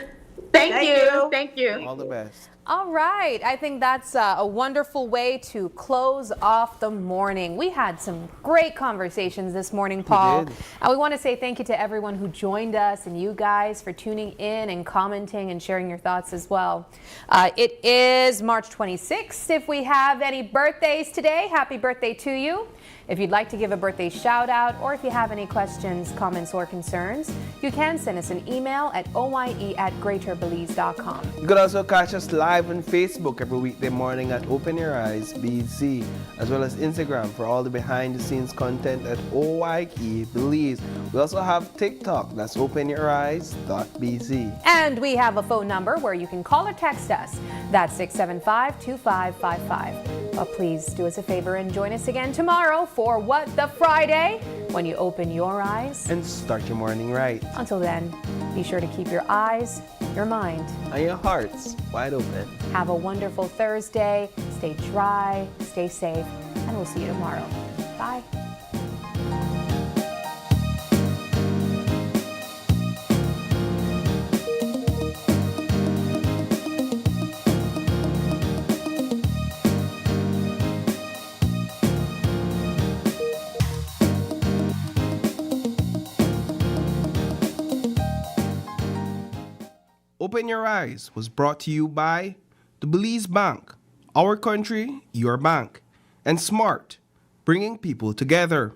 Thank you. All the best. All right, I think that's a wonderful way to close off the morning. We had some great conversations this morning, Paul. And we want to say thank you to everyone who joined us and you guys for tuning in and commenting and sharing your thoughts as well. It is March 26th. If we have any birthdays today, happy birthday to you. If you'd like to give a birthday shout out, or if you have any questions, comments, or concerns, you can send us an email at oye@greaterbelize.com. You can also catch us live on Facebook every weekday morning at Open Your Eyes BZ, as well as Instagram for all the behind the scenes content at OYE Belize. We also have TikTok, that's openyoureyes.bz. And we have a phone number where you can call or text us. That's 675-2555. But please do us a favor and join us again tomorrow for What the Friday, when you open your eyes and start your morning right. Until then, be sure to keep your eyes, your mind, and your hearts wide open. Have a wonderful Thursday. Stay dry, stay safe, and we'll see you tomorrow. Bye. Open Your Eyes was brought to you by the Belize Bank, our country, your bank, and SMART, bringing people together.